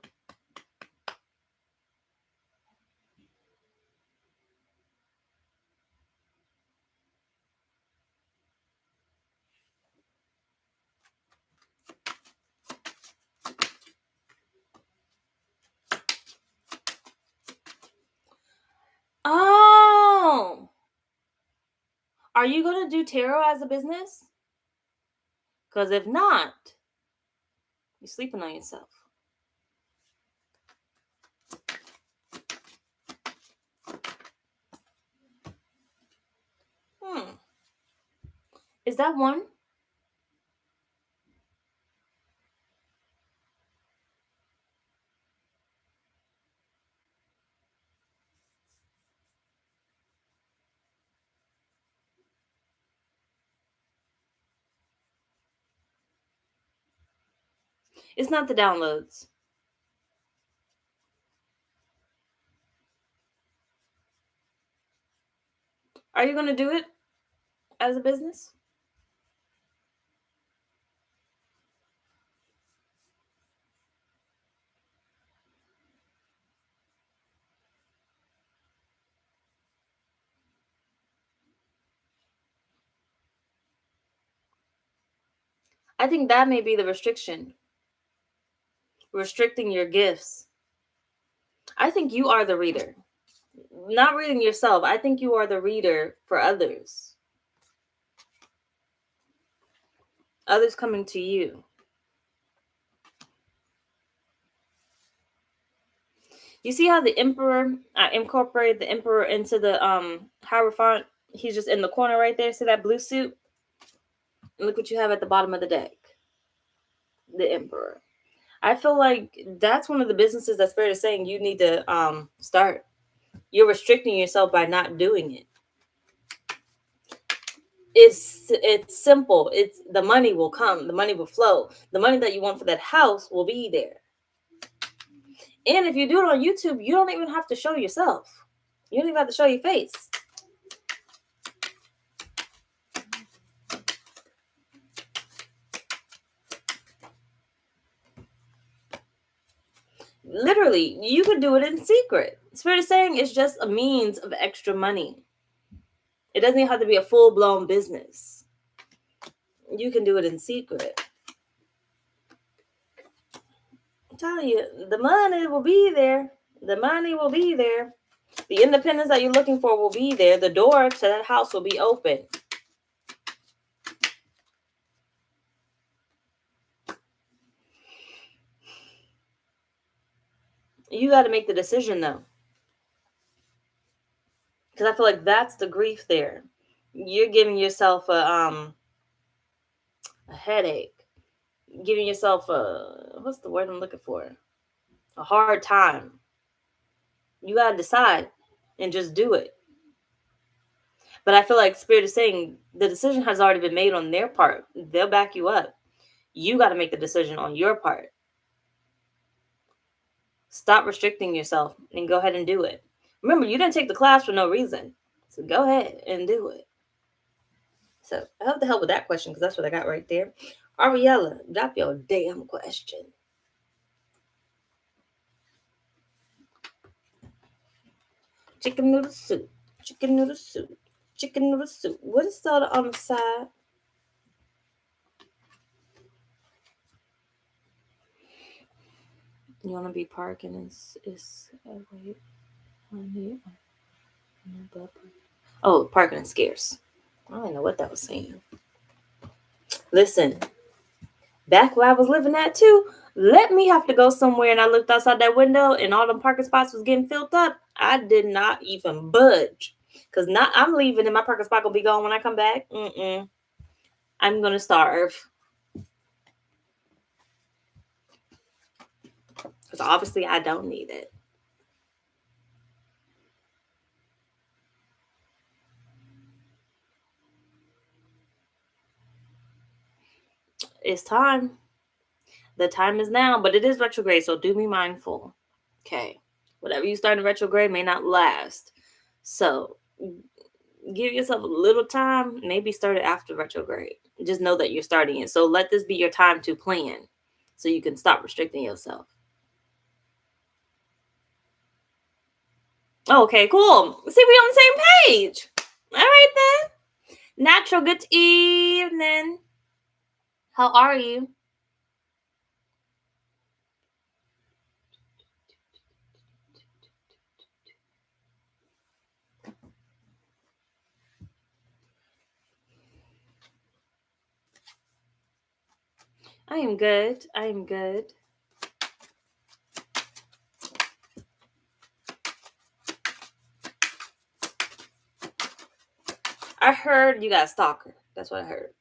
Oh, are you going to do tarot as a business? Because if not, you're sleeping on yourself. Is that one? It's not the downloads. Are you going to do it as a business? I think that may be the restriction. Restricting your gifts. I think you are the reader. Not reading yourself. I think you are the reader for others. Others coming to you. You see how the emperor, I incorporated the emperor into the Hierophant? He's just in the corner right there. See that blue suit? And look what you have at the bottom of the deck. The emperor. I feel like that's one of the businesses that Spirit is saying you need to start. You're restricting yourself by not doing it. It's simple. It's the money will come, the money will flow. The money that you want for that house will be there. And if you do it on YouTube, you don't even have to show yourself. You don't even have to show your face. Literally, you could do it in secret. Spirit is saying it's just a means of extra money. It doesn't even have to be a full-blown business. You can do it in secret. I'm telling you, the money will be there. The money will be there. The independence that you're looking for will be there. The door to that house will be open. You got to make the decision, though. Because I feel like that's the grief there. You're giving yourself a headache. Giving yourself what's the word I'm looking for? A hard time. You got to decide and just do it. But I feel like Spirit is saying the decision has already been made on their part. They'll back you up. You got to make the decision on your part. Stop restricting yourself and go ahead and do it. Remember, you didn't take the class for no reason. So go ahead and do it. So I hope to help with that question because that's what I got right there. Ariella, drop your damn question. Chicken noodle soup. Chicken noodle soup. Chicken noodle soup. What is soda on the side? You want to be parking is wait. Oh, parking is scarce. I don't know what that was saying. Listen, back where I was living at too, let me have to go somewhere and I looked outside that window and all them parking spots was getting filled up. I did not even budge. Cause not I'm leaving and my parking spot gonna be gone when I come back. I'm gonna starve. Cause obviously I don't need it. It's time. The time is now, but it is retrograde, so do be mindful. Okay. Whatever you start in retrograde may not last. So give yourself a little time, maybe start it after retrograde. Just know that you're starting it. So let this be your time to plan so you can stop restricting yourself. Okay, cool. See, we on the same page. All right then. Natural, good evening. How are you? I am good. I am good. I heard you got a stalker. That's what I heard.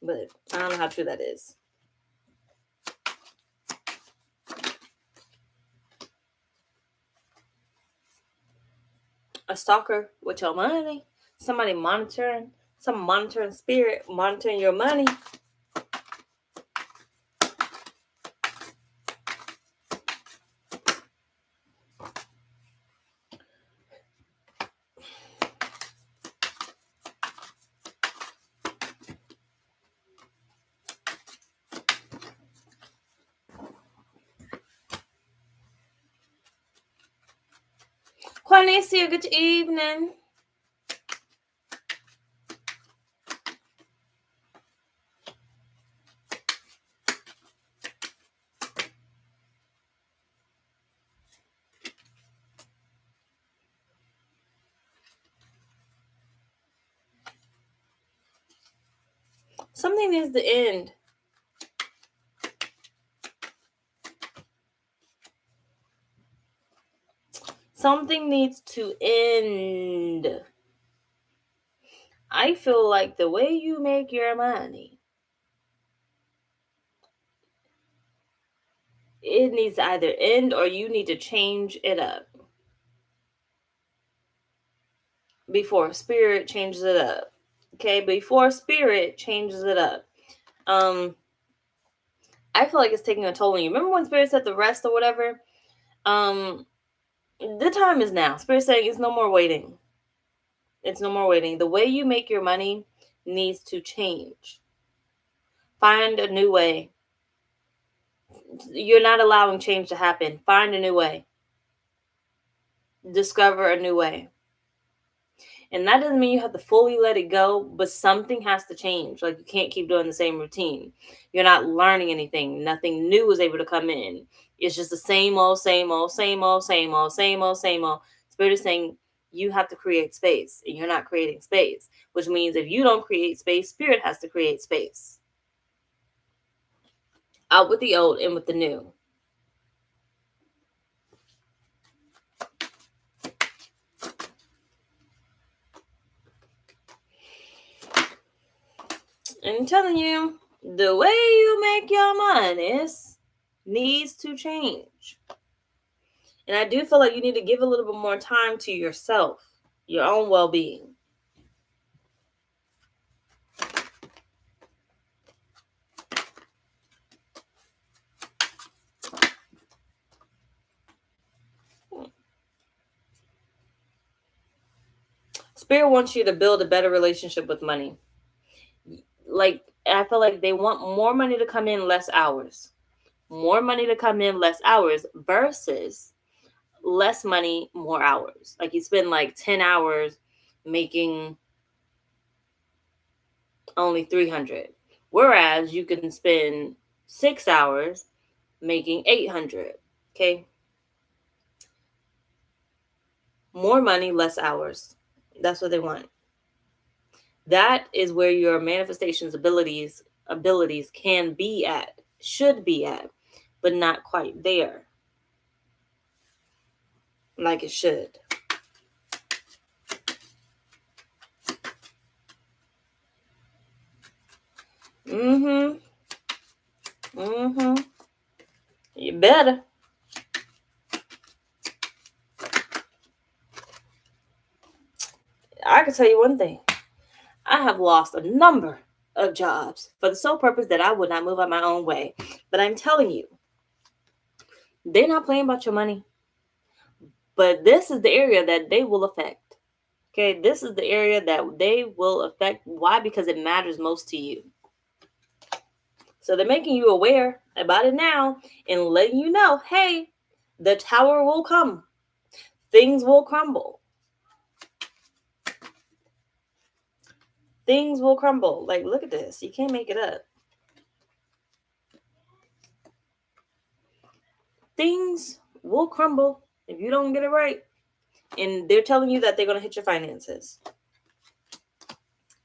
But I don't know how true that is. A stalker with your money. Somebody monitoring. Some monitoring spirit monitoring your money. Cornelia, good evening. Something needs to end. Something needs to end. I feel like the way you make your money, it needs to either end or you need to change it up before spirit changes it up. Okay, before spirit changes it up. I feel like it's taking a toll on you. Remember when spirit said the rest or whatever? The time is now. Spirit saying it's no more waiting. It's no more waiting. The way you make your money needs to change. Find a new way. You're not allowing change to happen. Find a new way. Discover a new way. And that doesn't mean you have to fully let it go, but something has to change. Like you can't keep doing the same routine. You're not learning anything. Nothing new is able to come in. It's just the same old, same old, same old, same old, same old, same old. Spirit is saying you have to create space, and you're not creating space, which means if you don't create space, spirit has to create space. Out with the old, in with the new. And I'm telling you, the way you make your money needs to change. And I do feel like you need to give a little bit more time to yourself, your own well-being. Spirit wants you to build a better relationship with money. Like, I feel like they want more money to come in, less hours. More money to come in, less hours versus less money, more hours. Like, you spend like 10 hours making only 300. Whereas you can spend 6 hours making 800. Okay? More money, less hours. That's what they want. That is where your manifestations abilities can be at, should be at, but not quite there like it should. Mm-hmm. Mm-hmm. You better. I can tell you one thing. I have lost a number of jobs for the sole purpose that I would not move out my own way. But I'm telling you, they're not playing about your money. But this is the area that they will affect. Okay, this is the area that they will affect. Why? Because it matters most to you. So they're making you aware about it now and letting you know, hey, the tower will come. Things will crumble. Things will crumble. Like, look at this. You can't make it up. Things will crumble if you don't get it right. And they're telling you that they're going to hit your finances.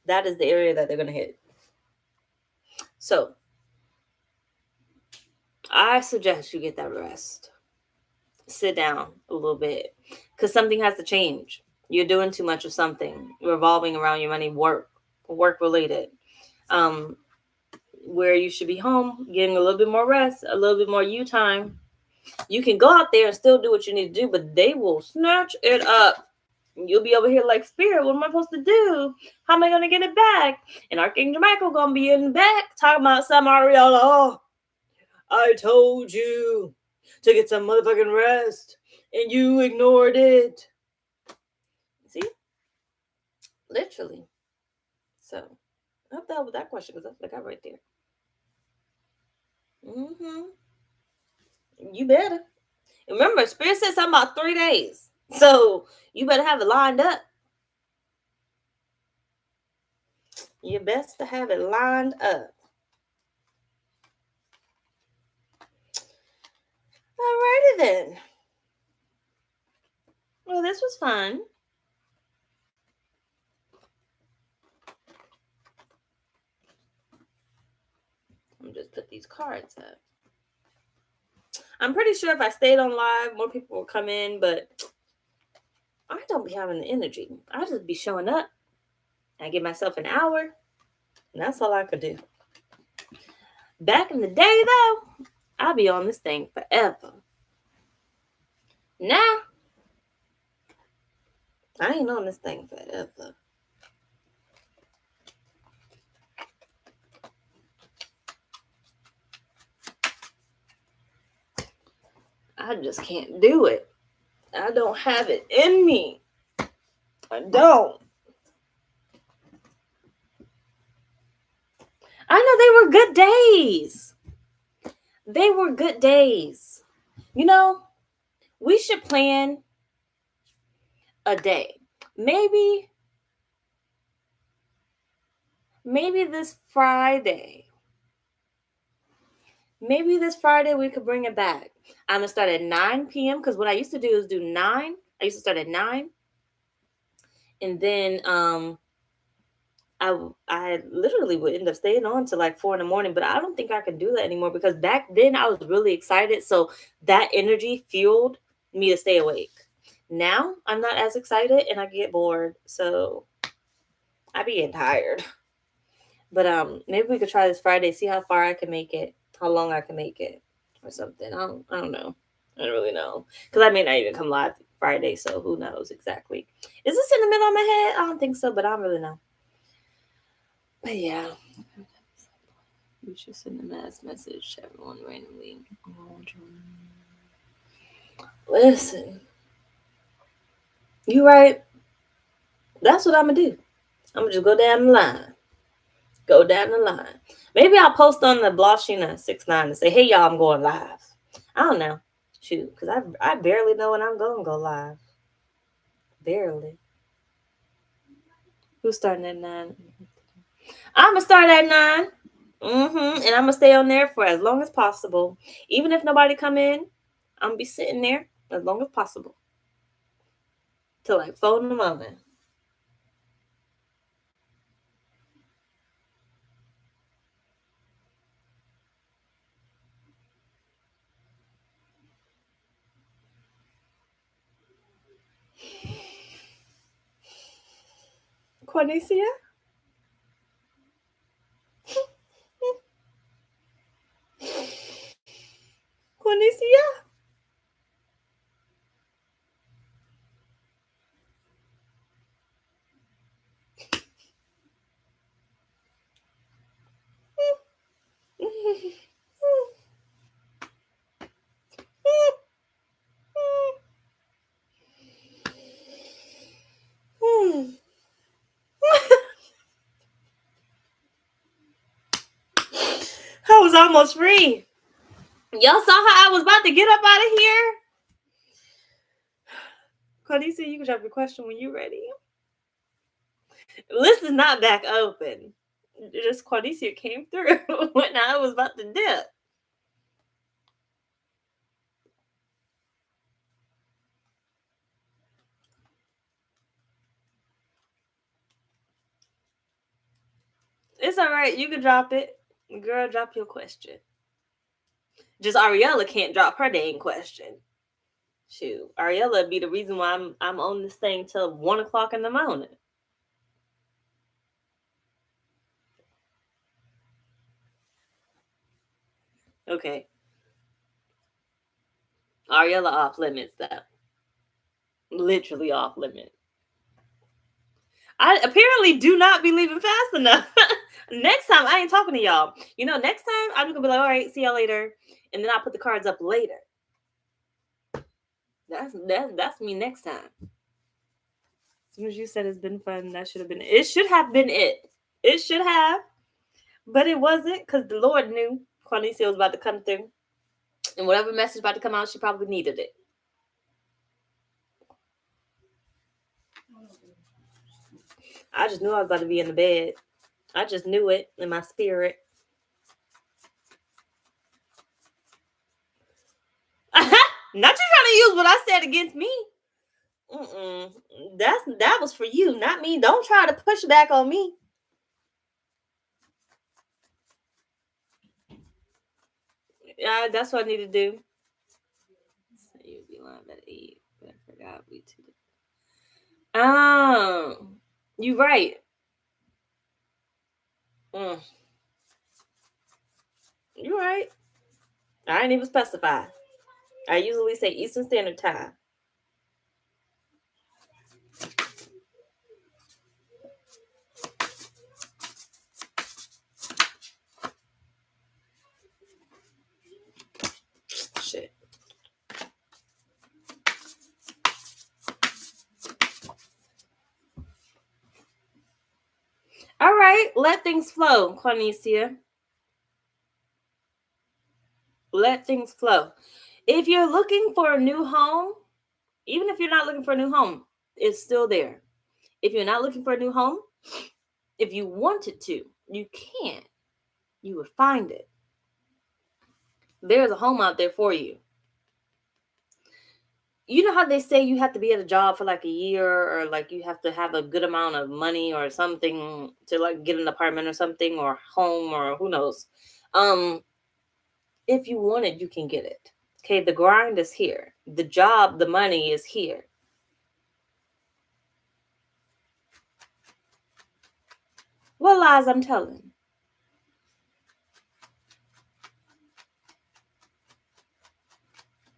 That is the area that they're going to hit. So, I suggest you get that rest. Sit down a little bit because something has to change. You're doing too much of something revolving around your money, work related. Where you should be home, getting a little bit more rest, a little bit more you time. You can go out there and still do what you need to do, but they will snatch it up. You'll be over here like, Spirit, what am I supposed to do? How am I going to get it back? And Archangel Michael going to be in the back talking about some Ariana. Oh, I told you to get some motherfucking rest, and you ignored it. See? Literally. So, I hope that helped with that question because that's the guy right there. Mm-hmm. You better. Remember, Spirit said something about 3 days. So, you better have it lined up. You best to have it lined up. Alrighty then. Well, this was fun. I'm just put these cards up. I'm pretty sure if I stayed on live, more people will come in, but I don't be having the energy. I just be showing up. I give myself an hour, and that's all I could do. Back in the day, though, I'd be on this thing forever. Now, I ain't on this thing forever. I just can't do it. I don't have it in me. I don't. I know they were good days. They were good days. You know, we should plan a day. Maybe this Friday. Maybe this Friday we could bring it back. I'm going to start at 9 p.m. because what I used to do is do 9. I used to start at 9. And then I literally would end up staying on till like 4 in the morning, but I don't think I can do that anymore because back then I was really excited. So that energy fueled me to stay awake. Now I'm not as excited and I get bored. So I be getting tired. But maybe we could try this Friday, see how far I can make it, how long I can make it or something. I don't know. I don't really know. Because I may not even come live Friday, so who knows exactly. Is this in the middle of my head? I don't think so, but I don't really know. But yeah. You should send a mass message to everyone randomly. Listen. You right. That's what I'm gonna do. I'm gonna just go down the line. Go down the line. Maybe I'll post on the Bloshina69 and say, "Hey y'all, I'm going live." I don't know. Shoot, because I barely know when I'm gonna go live. Barely. Who's starting at 9? I'm gonna start at 9. And I'm gonna stay on there for as long as possible. Even if nobody come in, I'm gonna be sitting there as long as possible. Till like 4 in the morning. Quanicia? Quanicia? I was almost free. Y'all saw how I was about to get up out of here? Quanicia, you can drop your question when you're ready. The list is not back open. Just Quanicia came through when I was about to dip. It's all right. You can drop it. Girl, drop your question. Just Ariella can't drop her dang question. Shoot, Ariella be the reason why I'm on this thing till 1 o'clock in the morning. Okay. Ariella off limits though. Literally off limits. I apparently do not be leaving fast enough. Next time I ain't talking to y'all. Next time I'm just gonna be like, all right, see y'all later. And then I'll put the cards up later. That's me next time. As soon as you said it's been fun, that should have been it. It should have been it. It should have. But it wasn't, because the Lord knew Quanicia was about to come through. And whatever message about to come out, she probably needed it. I just knew I was about to be in the bed. I just knew it in my spirit. Not you trying to use what I said against me. That was for you, not me. Don't try to push back on me. Yeah, that's what I need to do. So you'd be lying at 8, but I forgot we did. You right. You right. I didn't even specify. I usually say Eastern Standard Time. Shit. All right, let things flow, Quanicia. Let things flow. If you're looking for a new home, even if you're not looking for a new home, it's still there. If you're not looking for a new home, if you wanted to, you can. You would find it. There's a home out there for you. You know how they say you have to be at a job for like a year, or like you have to have a good amount of money or something to like get an apartment or something, or home, or who knows. If you want it, you can get it. Okay, the grind is here. The job, the money is here. What lies I'm telling?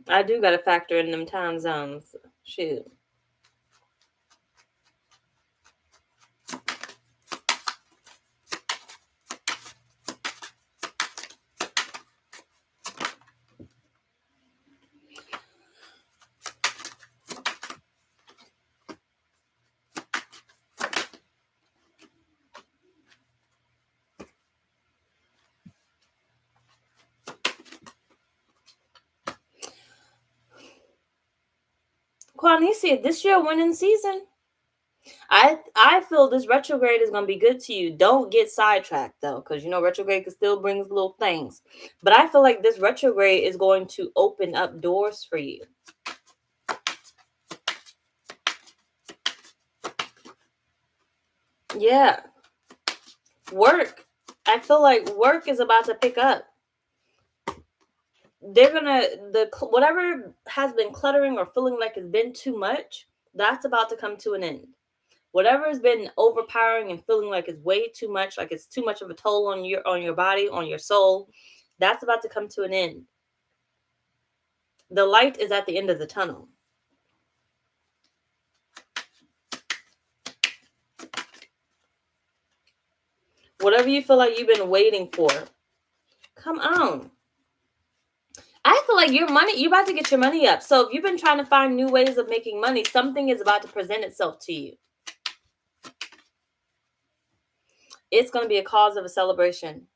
I do got to factor in them time zones. Shoot. Talnesia, this year winning season. I feel this retrograde is gonna be good to you. Don't get sidetracked though, because you know retrograde can still brings little things. But I feel like this retrograde is going to open up doors for you. Yeah. Work. I feel like work is about to pick up. They're gonna whatever has been cluttering or feeling like it's been too much, that's about to come to an end. Whatever has been overpowering and feeling like it's way too much, like it's too much of a toll on your body, on your soul, that's about to come to an end. The light is at the end of the tunnel. Whatever you feel like you've been waiting for, come on. I feel like you're about to get your money up. So if you've been trying to find new ways of making money, something is about to present itself to you. It's going to be a cause of a celebration.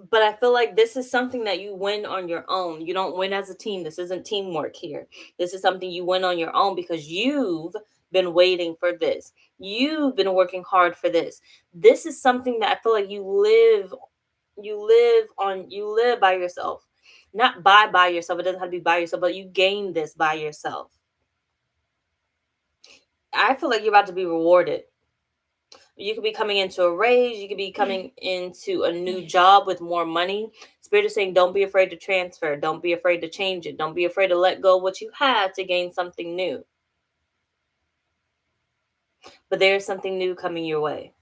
But I feel like this is something that you win on your own. You don't win as a team. This isn't teamwork here. This is something you win on your own because you've been waiting for this. You've been working hard for this. This is something that I feel like you live by yourself. Not by yourself. It doesn't have to be by yourself, but you gain this by yourself. I feel like you're about to be rewarded. You could be coming into a raise. You could be coming into a new job with more money. Spirit is saying, don't be afraid to transfer. Don't be afraid to change it. Don't be afraid to let go of what you have to gain something new. But there's something new coming your way.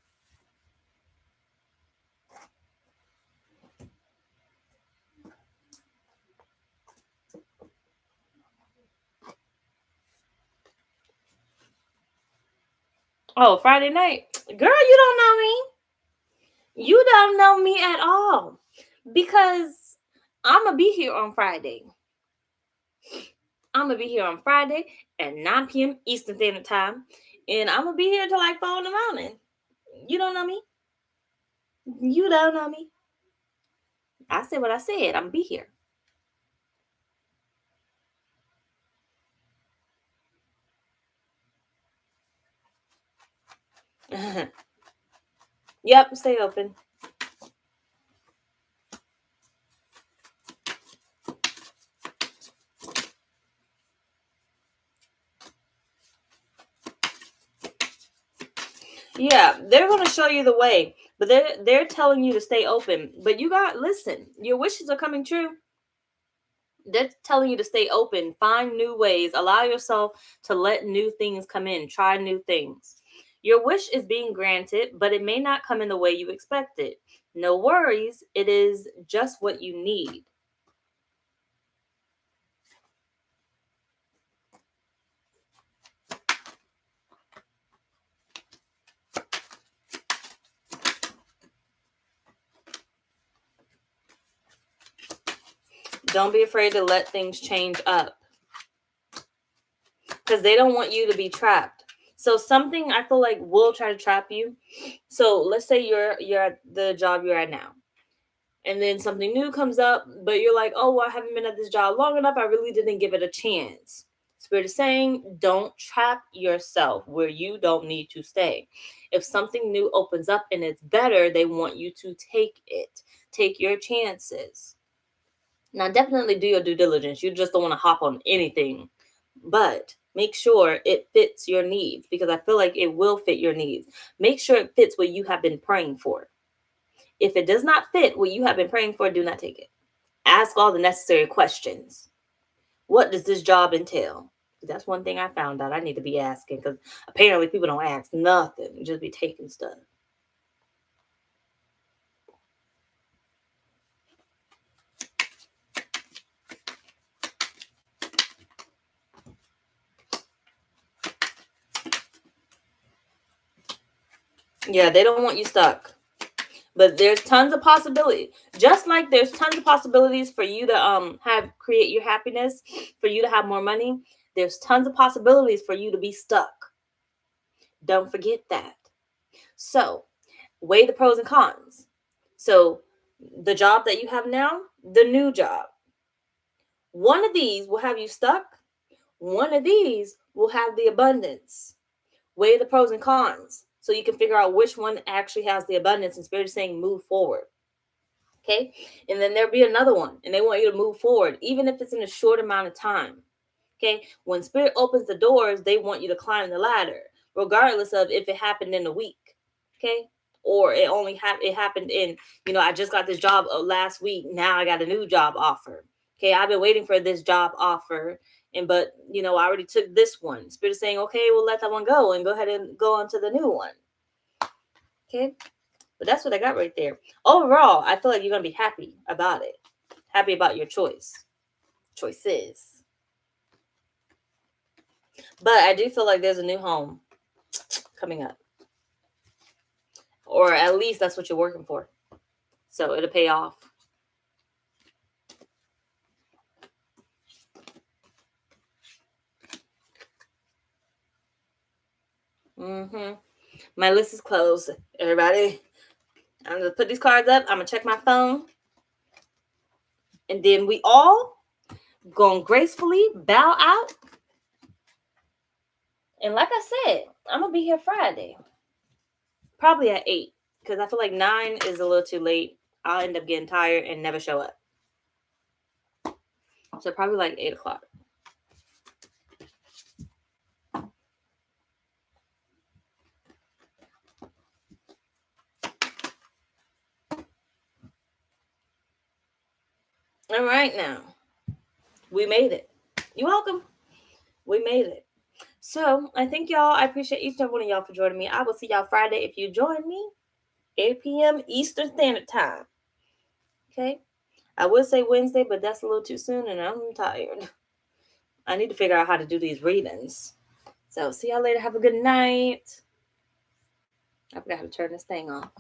Oh, Friday night. Girl, you don't know me. You don't know me at all. Because I'm going to be here on Friday. I'm going to be here on Friday at 9 p.m. Eastern Standard Time. And I'm going to be here till like 4 in the morning. You don't know me. You don't know me. I said what I said. I'm going to be here. Yep, stay open. Yeah, they're going to show you the way, but they're telling you to stay open. But you got listen, your wishes are coming true. They're telling you to stay open, find new ways, allow yourself to let new things come in, try new things. Your wish is being granted, but it may not come in the way you expected. No worries, it is just what you need. Don't be afraid to let things change up, because they don't want you to be trapped. So something I feel like will try to trap you. So let's say you're at the job you're at now, and then something new comes up, but you're like, oh, well, I haven't been at this job long enough. I really didn't give it a chance. Spirit is saying, don't trap yourself where you don't need to stay. If something new opens up and it's better, they want you to take it. Take your chances. Now, definitely do your due diligence. You just don't want to hop on anything, but make sure it fits your needs, because I feel like it will fit your needs. Make sure it fits what you have been praying for. If it does not fit what you have been praying for, do not take it. Ask all the necessary questions. What does this job entail? That's one thing I found out I need to be asking, because apparently people don't ask nothing. Just be taking stuff. Yeah, they don't want you stuck. But there's tons of possibility. Just like there's tons of possibilities for you to create your happiness, for you to have more money, there's tons of possibilities for you to be stuck. Don't forget that. So, weigh the pros and cons. So, the job that you have now, the new job. One of these will have you stuck. One of these will have the abundance. Weigh the pros and cons so you can figure out which one actually has the abundance, and Spirit is saying move forward. Okay. And then there'll be another one, and they want you to move forward, even if it's in a short amount of time. Okay. When Spirit opens the doors, they want you to climb the ladder, regardless of if it happened in a week. Okay. Or it only it happened in, I just got this job last week. Now I got a new job offer. Okay. I've been waiting for this job offer. But I already took this one. Spirit is saying, okay, we'll let that one go and go ahead and go on to the new one. Okay. But that's what I got right there. Overall, I feel like you're going to be happy about it. Happy about your choices. But I do feel like there's a new home coming up. Or at least that's what you're working for. So it'll pay off. My list is closed, everybody. I'm going to put these cards up. I'm going to check my phone. And then we all going to gracefully bow out. And like I said, I'm going to be here Friday. Probably at 8. Because I feel like 9 is a little too late. I'll end up getting tired and never show up. So probably like 8 o'clock. All right, now. We made it. You're welcome. We made it. So I thank y'all. I appreciate each and every one of y'all for joining me. I will see y'all Friday if you join me. 8 p.m. Eastern Standard Time. Okay? I would say Wednesday, but that's a little too soon and I'm tired. I need to figure out how to do these readings. So see y'all later. Have a good night. I forgot how to turn this thing off.